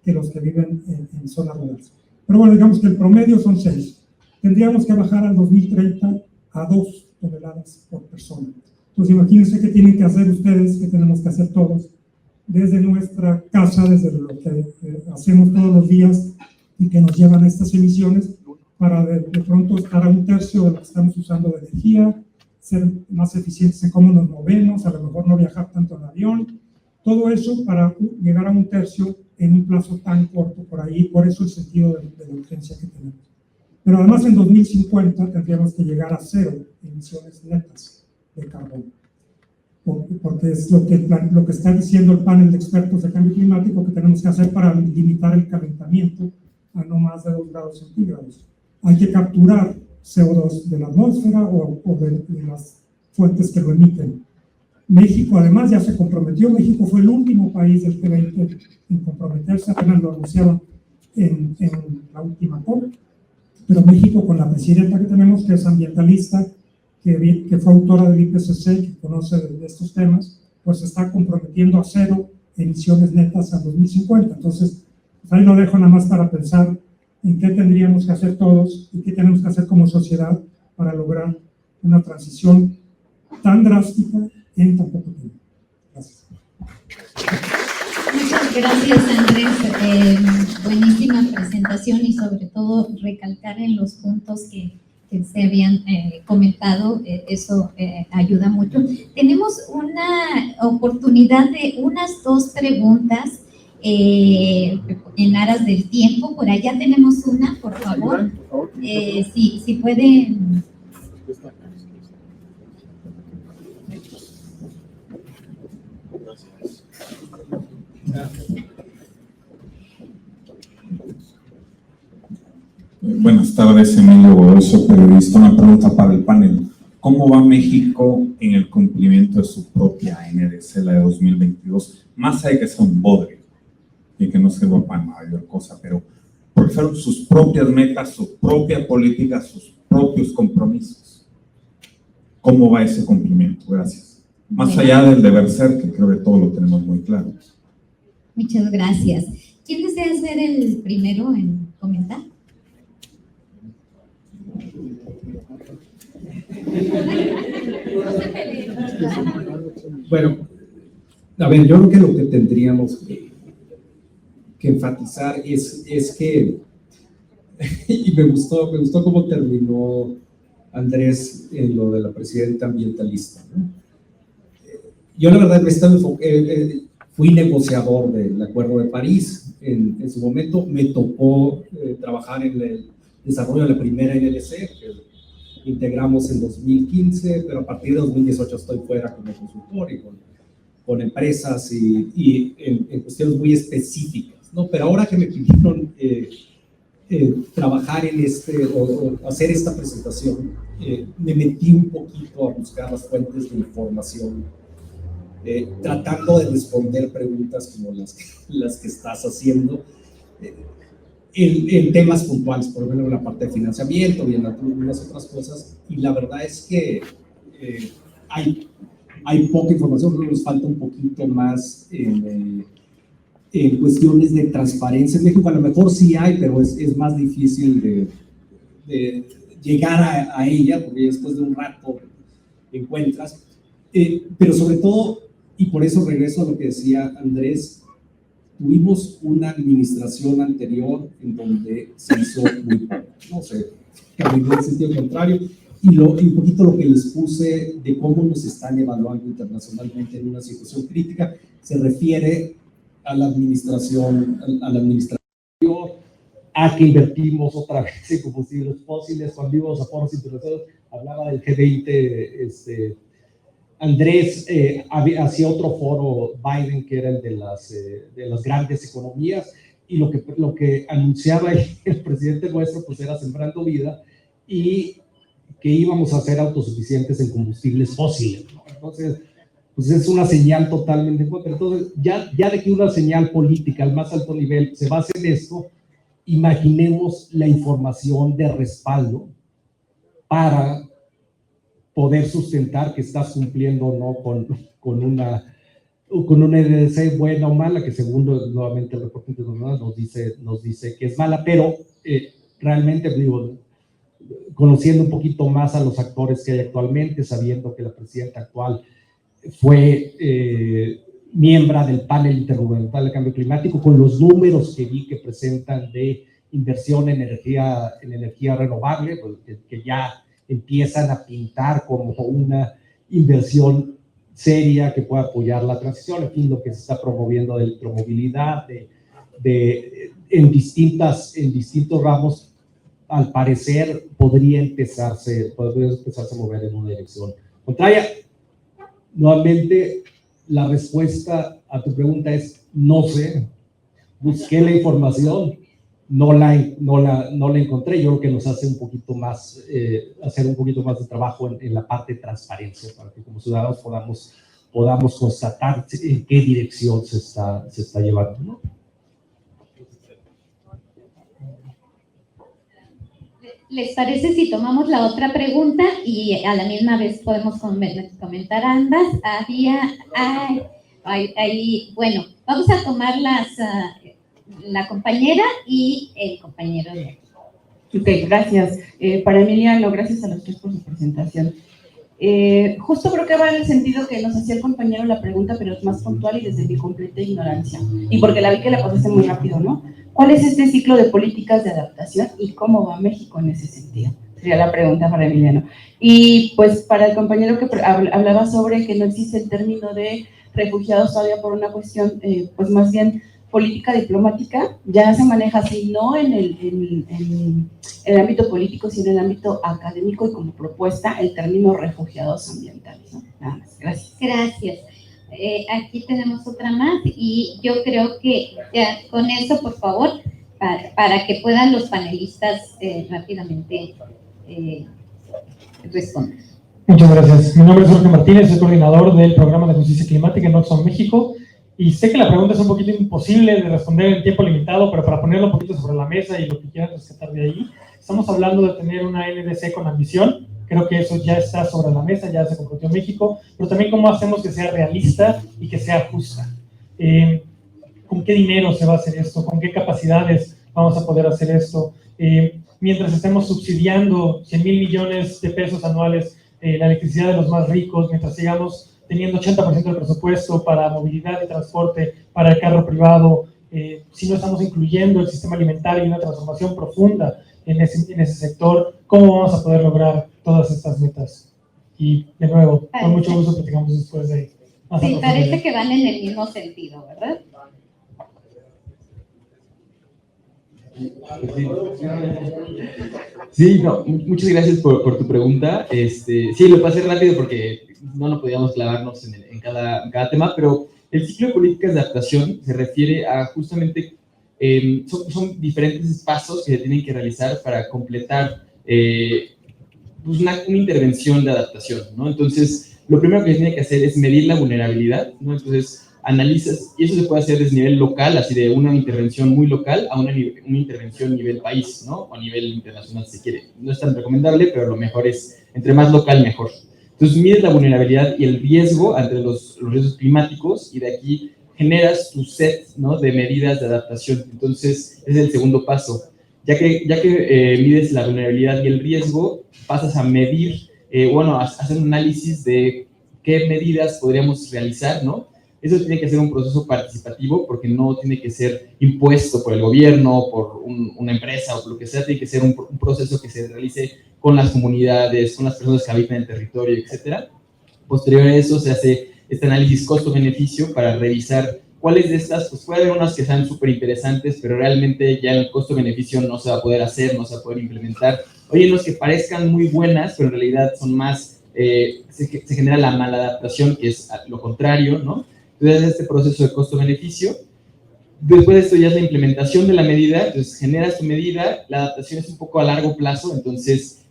que los que viven en zonas rurales. Pero bueno, digamos que el promedio son 6. Tendríamos que bajar al 2030 a 2 toneladas por persona. Entonces imagínense qué tienen que hacer ustedes, qué tenemos que hacer todos, desde nuestra casa, desde lo que hacemos todos los días y que nos llevan a estas emisiones, para de pronto estar a 1/3 de lo que estamos usando de energía, ser más eficientes en cómo nos movemos, a lo mejor no viajar tanto en avión, todo eso para llegar a 1/3 en un plazo tan corto por ahí, por eso el sentido de la urgencia que tenemos. Pero además en 2050 tendríamos que llegar a 0 emisiones netas de carbono, porque es lo que está diciendo el panel de expertos de cambio climático que tenemos que hacer para limitar el calentamiento a no más de 2 grados centígrados. Hay que capturar CO2 de la atmósfera o de las fuentes que lo emiten. México además ya se comprometió, México fue el último país del G20 en comprometerse, apenas lo anunciaron en la última COP, pero México con la presidenta que tenemos, que es ambientalista, que fue autora del IPCC, que conoce de estos temas, pues se está comprometiendo a 0 emisiones netas a 2050. Entonces, pues ahí lo dejo nada más para pensar en qué tendríamos que hacer todos y qué tenemos que hacer como sociedad para lograr una transición tan drástica en tan poco tiempo. Gracias. Muchas gracias, Andrés. Buenísima presentación y sobre todo recalcar en los puntos que se habían comentado, eso ayuda mucho. Tenemos una oportunidad de unas 2 preguntas en aras del tiempo. Por allá tenemos una, por favor. Si pueden. Buenas tardes, Emilio Godoso, periodista. Una pregunta para el panel. ¿Cómo va México en el cumplimiento de su propia NDC, la de 2022? Más allá de que sea un bodrio y que no sirva para mayor cosa, pero porque fueron sus propias metas, su propia política, sus propios compromisos. ¿Cómo va ese cumplimiento? Gracias. Más allá del deber ser, que creo que todos lo tenemos muy claro. Muchas gracias. ¿Quién desea ser el primero en comentar? Bueno, a ver, yo creo que lo que tendríamos que enfatizar es que, y me gustó cómo terminó Andrés en lo de la presidenta ambientalista, ¿no? Yo la verdad fui negociador del Acuerdo de París en su momento, me tocó trabajar en el desarrollo de la primera NDC, que integramos en 2015, pero a partir de 2018 estoy fuera como consultor y con empresas y en cuestiones muy específicas, ¿no? Pero ahora que me pidieron trabajar en o hacer esta presentación, me metí un poquito a buscar las fuentes de información, tratando de responder preguntas como las que estás haciendo, en temas puntuales, por ejemplo en la parte de financiamiento y en algunas otras cosas, y la verdad es que hay poca información, creo que nos falta un poquito más en cuestiones de transparencia en México. A lo mejor sí hay, pero es más difícil de llegar a ella, porque después de un rato encuentras, pero sobre todo, y por eso regreso a lo que decía Andrés, tuvimos una administración anterior en donde se hizo muy poco, no sé, en el sentido contrario, y un poquito lo que les puse de cómo nos están evaluando internacionalmente en una situación crítica, se refiere a la administración anterior, a que invertimos otra vez en combustibles fósiles. Cuando íbamos a foros internacionales, hablaba del G20, Andrés hacía otro foro, Biden, que era el de las grandes economías, y lo que anunciaba el presidente nuestro pues era Sembrando Vida, y que íbamos a ser autosuficientes en combustibles fósiles, ¿no? Entonces, pues es una señal totalmente en contra. Entonces, ya de que una señal política al más alto nivel se basa en esto, imaginemos la información de respaldo para poder sustentar que estás cumpliendo o no con una NDC buena o mala, que según nuevamente el reporte internacional nos dice que es mala, pero realmente, digo, conociendo un poquito más a los actores que hay actualmente, sabiendo que la presidenta actual fue miembro del panel intergubernamental de cambio climático, con los números que vi que presentan de inversión en energía renovable, pues, que ya empiezan a pintar como una inversión seria que pueda apoyar la transición, en fin, lo que se está promoviendo de electromovilidad, en distintos ramos, al parecer podría empezarse a mover en una dirección contraria. Nuevamente, la respuesta a tu pregunta es no sé. Busqué la información, no la encontré. Yo creo que nos hace un poquito más, hacer un poquito más de trabajo en la parte de transparencia, para que como ciudadanos podamos constatar en qué dirección se está llevando, ¿no? ¿Les parece si tomamos la otra pregunta y a la misma vez podemos comentar ambas? Bueno, vamos a tomar la compañera y el compañero. Ok, gracias. Para Emiliano, gracias a los tres por su presentación. Justo creo que va en el sentido que nos hacía el compañero la pregunta, pero es más puntual y desde mi completa ignorancia. Y porque la vi que la pasaste muy rápido, ¿no? ¿Cuál es este ciclo de políticas de adaptación y cómo va México en ese sentido? Sería la pregunta para Emiliano. Y pues para el compañero que hablaba sobre que no existe el término de refugiados todavía por una cuestión, pues más bien política diplomática, ya se maneja así, no en el ámbito político, sino en el ámbito académico y como propuesta el término refugiados ambientales, ¿no? Nada más, gracias. Gracias. Aquí tenemos otra más y yo creo que ya con eso, por favor, para que puedan los panelistas rápidamente responder. Muchas gracias. Mi nombre es Jorge Martínez, soy coordinador del programa de justicia climática en Oxfam, México. Y sé que la pregunta es un poquito imposible de responder en tiempo limitado, pero para ponerlo un poquito sobre la mesa y lo que quieran rescatar de ahí, estamos hablando de tener una NDC con ambición. Creo que eso ya está sobre la mesa, ya se comprometió México, pero también cómo hacemos que sea realista y que sea justa. ¿Con qué dinero se va a hacer esto? ¿Con qué capacidades vamos a poder hacer esto? Mientras estemos subsidiando 100,000 millones de pesos anuales la electricidad de los más ricos, mientras sigamos teniendo 80% del presupuesto para movilidad y transporte, para el carro privado, si no estamos incluyendo el sistema alimentario y una transformación profunda en ese sector, ¿cómo vamos a poder lograr todas estas metas? Y de nuevo, con mucho gusto platicamos después de... Sí, parece que van en el mismo sentido, ¿verdad? Sí, no, muchas gracias por tu pregunta. Sí, lo pasé rápido porque no podíamos clavarnos en cada tema, pero el ciclo de políticas de adaptación se refiere a justamente, son diferentes pasos que se tienen que realizar para completar pues una intervención de adaptación, ¿no? Entonces, lo primero que se tiene que hacer es medir la vulnerabilidad, ¿no? Entonces, analizas, y eso se puede hacer desde nivel local, así de una intervención muy local a una intervención a nivel país, ¿no? O a nivel internacional, si quiere. No es tan recomendable, pero lo mejor es, entre más local, mejor. Entonces, mides la vulnerabilidad y el riesgo ante los riesgos climáticos, y de aquí generas tu set, ¿no? De medidas de adaptación. Entonces, ese es el segundo paso. Ya que mides la vulnerabilidad y el riesgo, pasas a medir, a hacer un análisis de qué medidas podríamos realizar, ¿no? Eso tiene que ser un proceso participativo porque no tiene que ser impuesto por el gobierno, por una empresa o lo que sea, tiene que ser un proceso que se realice con las comunidades, con las personas que habitan el territorio, etc. Posterior a eso se hace este análisis costo-beneficio para revisar cuáles de estas, pues puede haber unas que sean súper interesantes, pero realmente ya el costo-beneficio no se va a poder hacer, no se va a poder implementar. Hay unos que parezcan muy buenas, pero en realidad son más, se genera la maladaptación, que es lo contrario, ¿no? Entonces, este proceso de costo-beneficio. Después de esto ya es la implementación de la medida, entonces generas tu medida, la adaptación es un poco a largo plazo, entonces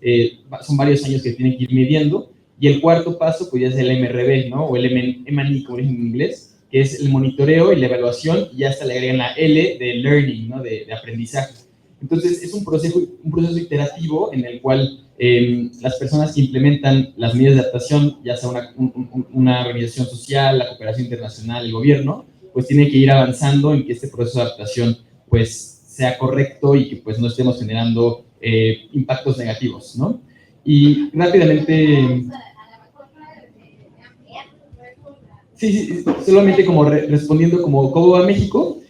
son varios años que tienen que ir midiendo, y el cuarto paso pues ya es el MRB, ¿no? O el M&E, como dicen en inglés, que es el monitoreo y la evaluación, y ya hasta le agregan la L de learning, ¿no? De aprendizaje. Entonces es un proceso iterativo en el cual las personas que implementan las medidas de adaptación, ya sea una organización social, la cooperación internacional, el gobierno, pues tiene que ir avanzando en que este proceso de adaptación pues sea correcto y que pues no estemos generando impactos negativos, ¿no? Y rápidamente... Sí, solamente como respondiendo como cómo va México,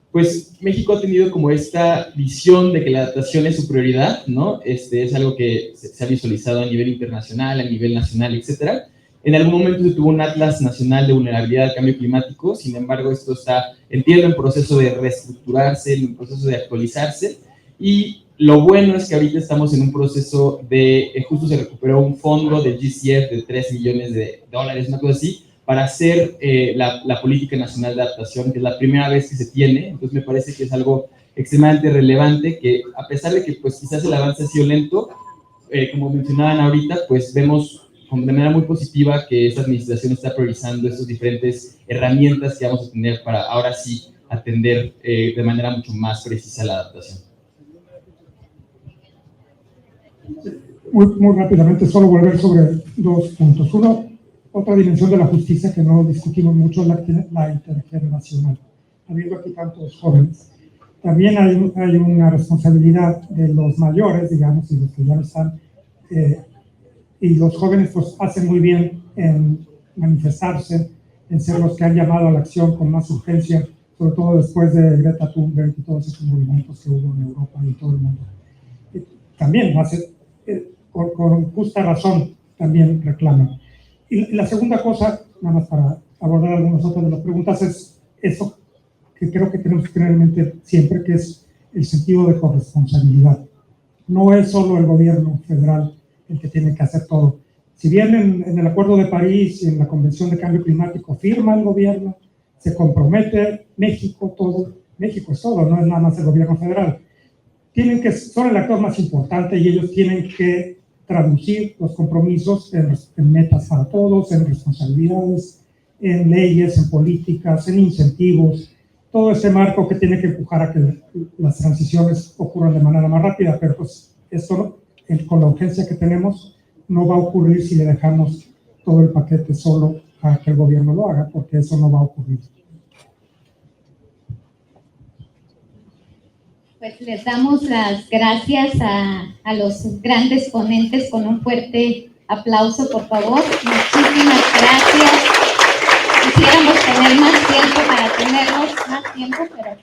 pues México ha tenido como esta visión de que la adaptación es su prioridad, ¿no? Es algo que se ha visualizado a nivel internacional, a nivel nacional, etcétera. En algún momento se tuvo un Atlas Nacional de Vulnerabilidad al Cambio Climático, sin embargo esto está, entiendo, en proceso de reestructurarse, en proceso de actualizarse, y lo bueno es que ahorita estamos en un proceso de, justo se recuperó un fondo del GCF de $3 millones, una cosa así, para hacer la Política Nacional de Adaptación, que es la primera vez que se tiene. Entonces me parece que es algo extremadamente relevante, que a pesar de que pues quizás el avance ha sido lento, como mencionaban ahorita, pues vemos de manera muy positiva que esta administración está priorizando estas diferentes herramientas que vamos a tener para ahora sí atender de manera mucho más precisa la adaptación. Muy rápidamente, solo volver sobre 2 puntos. Uno, otra dimensión de la justicia que no discutimos mucho es la intergeneracional. Habiendo aquí tantos jóvenes, también hay una responsabilidad de los mayores, digamos, y los que ya no están, y los jóvenes pues hacen muy bien en manifestarse, en ser los que han llamado a la acción con más urgencia, sobre todo después de Greta Thunberg y todos esos movimientos que hubo en Europa y en todo el mundo. También con justa razón también reclaman. Y la segunda cosa, nada más para abordar algunas otras de las preguntas, es eso que creo que tenemos que tener en mente siempre, que es el sentido de corresponsabilidad. No es solo el gobierno federal el que tiene que hacer todo. Si bien en el Acuerdo de París y en la Convención de Cambio Climático firma el gobierno, se compromete México, México es todo, no es nada más el gobierno federal. Son el actor más importante y ellos tienen que traducir los compromisos en metas para todos, en responsabilidades, en leyes, en políticas, en incentivos, todo ese marco que tiene que empujar a que las transiciones ocurran de manera más rápida, pero pues esto con la urgencia que tenemos no va a ocurrir si le dejamos todo el paquete solo a que el gobierno lo haga, porque eso no va a ocurrir. Pues les damos las gracias a los grandes ponentes con un fuerte aplauso, por favor. Muchísimas gracias. Quisiéramos tener más tiempo para tenerlos más tiempo, pero